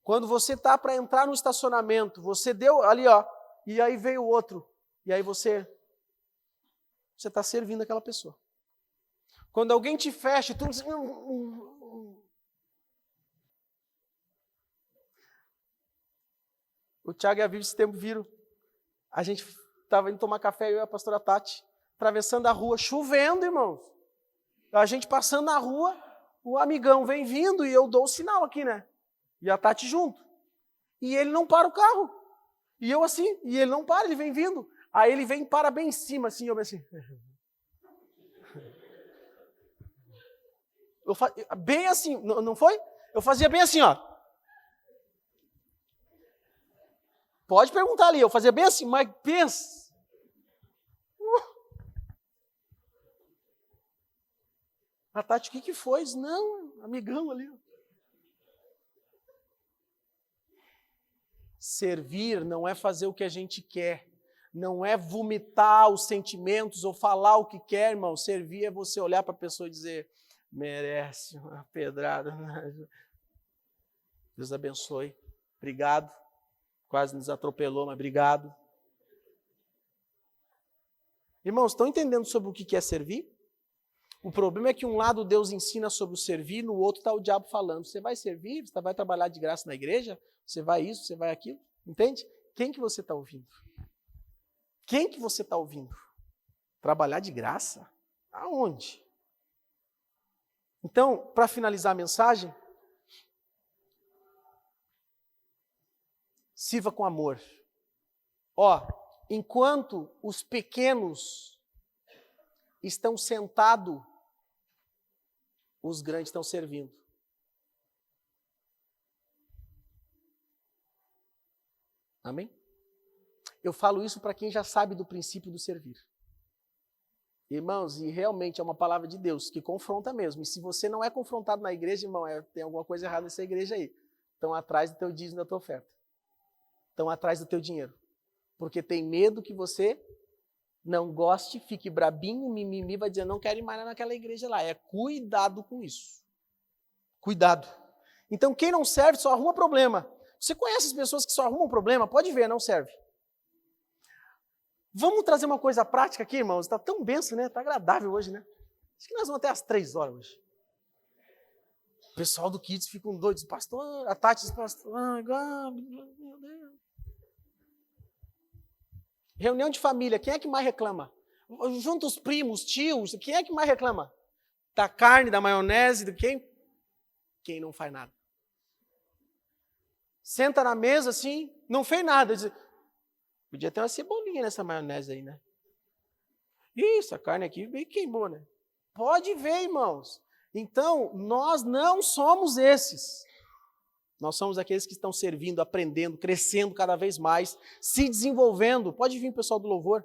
Quando você está para entrar no estacionamento, você deu ali, ó, e aí veio o outro. E aí você está servindo aquela pessoa. Quando alguém te fecha, tu diz, O Thiago e a Vivi esse tempo viram. A gente estava indo tomar café, eu e a pastora Tati, atravessando a rua, chovendo, irmãos. A gente passando na rua, o amigão vem vindo e eu dou o sinal aqui, né? E a Tati junto. E ele não para o carro. E eu assim, e ele não para, ele vem vindo. Aí ele vem e para bem em cima, assim, eu assim. Bem assim, não foi? Eu fazia bem assim, ó. Pode perguntar ali, eu fazia bem assim, mas pensa. A Tati, o que foi? Não, amigão ali. Servir não é fazer o que a gente quer. Não é vomitar os sentimentos ou falar o que quer, irmão. Servir é você olhar para a pessoa e dizer, merece uma pedrada. Deus abençoe. Obrigado. Quase nos atropelou, mas obrigado. Irmãos, estão entendendo sobre o que é servir? O problema é que um lado Deus ensina sobre o servir, no outro está o diabo falando. Você vai servir? Você vai trabalhar de graça na igreja? Você vai isso, você vai aquilo? Entende? Quem que você está ouvindo? Quem que você está ouvindo? Trabalhar de graça? Aonde? Então, para finalizar a mensagem, sirva com amor. Ó, enquanto os pequenos estão sentados, os grandes estão servindo. Amém? Eu falo isso para quem já sabe do princípio do servir. Irmãos, e realmente é uma palavra de Deus que confronta mesmo. E se você não é confrontado na igreja, irmão, tem alguma coisa errada nessa igreja aí. Estão atrás do teu dízimo, da tua oferta. Estão atrás do teu dinheiro. Porque tem medo que você não goste, fique brabinho, mimimi, vai dizer, não quero ir mais naquela igreja lá. É cuidado com isso. Cuidado. Então, quem não serve só arruma problema. Você conhece as pessoas que só arrumam problema? Pode ver, não serve. Vamos trazer uma coisa prática aqui, irmãos? Está tão benção, né? Está agradável hoje, né? Acho que nós vamos até às 3 horas hoje. O pessoal do Kids ficam doidos. Pastor, a Tati diz, pastor, ai, meu Deus. Reunião de família, quem é que mais reclama? Junta os primos, tios, quem é que mais reclama? Da carne, da maionese, de quem? Quem não faz nada. Senta na mesa assim, não fez nada. Diz, podia ter uma cebolinha nessa maionese aí, né? Isso, a carne aqui bem queimou, né? Pode ver, irmãos. Então, nós não somos esses. Nós somos aqueles que estão servindo, aprendendo, crescendo cada vez mais, se desenvolvendo. Pode vir, pessoal do louvor.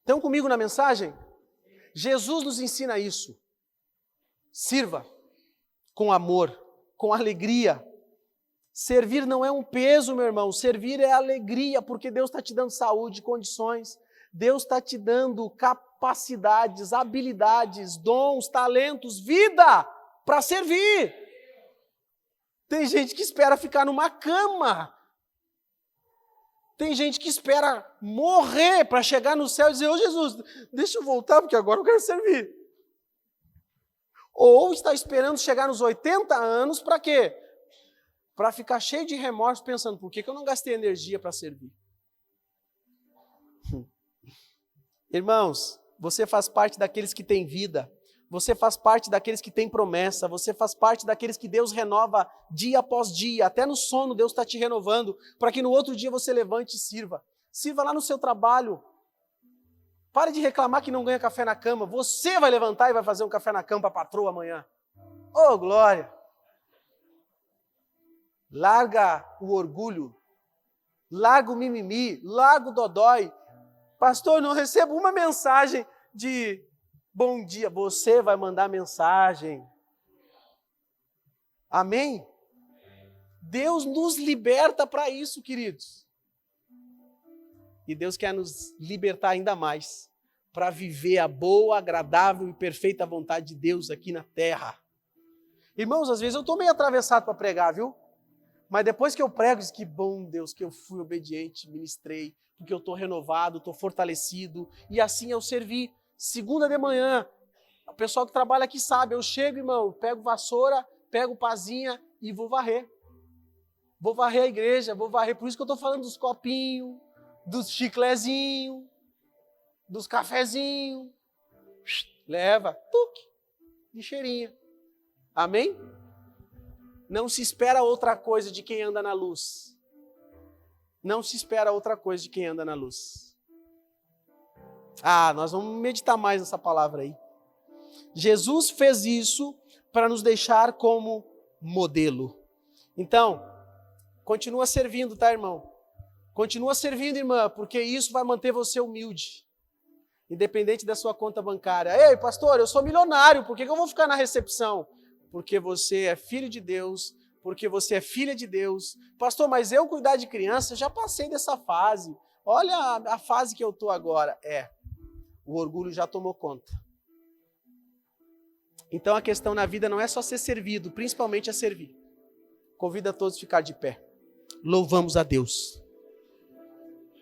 Estão comigo na mensagem? Jesus nos ensina isso. Sirva com amor, com alegria. Servir não é um peso, meu irmão. Servir é alegria, porque Deus está te dando saúde, condições. Deus está te dando capacidades, habilidades, dons, talentos, vida para servir. Tem gente que espera ficar numa cama. Tem gente que espera morrer para chegar no céu e dizer: ô Jesus, deixa eu voltar, porque agora eu quero servir. Ou está esperando chegar nos 80 anos para quê? Para ficar cheio de remorso, pensando: por que eu não gastei energia para servir? Irmãos, você faz parte daqueles que têm vida, você faz parte daqueles que têm promessa, você faz parte daqueles que Deus renova dia após dia, até no sono Deus está te renovando, para que no outro dia você levante e sirva. Sirva lá no seu trabalho. Pare de reclamar que não ganha café na cama, você vai levantar e vai fazer um café na cama para a patroa amanhã. Oh, glória! Larga o orgulho, larga o mimimi, larga o dodói. Pastor, não recebo uma mensagem de bom dia. Você vai mandar mensagem. Amém? Deus nos liberta para isso, queridos. E Deus quer nos libertar ainda mais para viver a boa, agradável e perfeita vontade de Deus aqui na terra. Irmãos, às vezes eu estou meio atravessado para pregar, viu? Mas depois que eu prego, diz que bom, Deus, que eu fui obediente, ministrei, porque eu estou renovado, estou fortalecido, e assim eu servi. Segunda de manhã, o pessoal que trabalha aqui sabe, eu chego, irmão, pego vassoura, pego pazinha e vou varrer. Vou varrer a igreja, vou varrer, por isso que eu estou falando dos copinhos, dos chiclezinhos, dos cafezinhos. Leva, tuque, de cheirinha. Amém? Não se espera outra coisa de quem anda na luz. Não se espera outra coisa de quem anda na luz. Nós vamos meditar mais nessa palavra aí. Jesus fez isso para nos deixar como modelo. Então, continua servindo, tá, irmão? Continua servindo, irmã, porque isso vai manter você humilde. Independente da sua conta bancária. Ei, pastor, eu sou milionário, por que eu vou ficar na recepção? Porque você é filho de Deus, porque você é filha de Deus. Pastor, mas eu cuidar de criança, já passei dessa fase. Olha a fase que eu estou agora. O orgulho já tomou conta. Então a questão na vida não é só ser servido, principalmente é servir. Convido a todos a ficar de pé. Louvamos a Deus.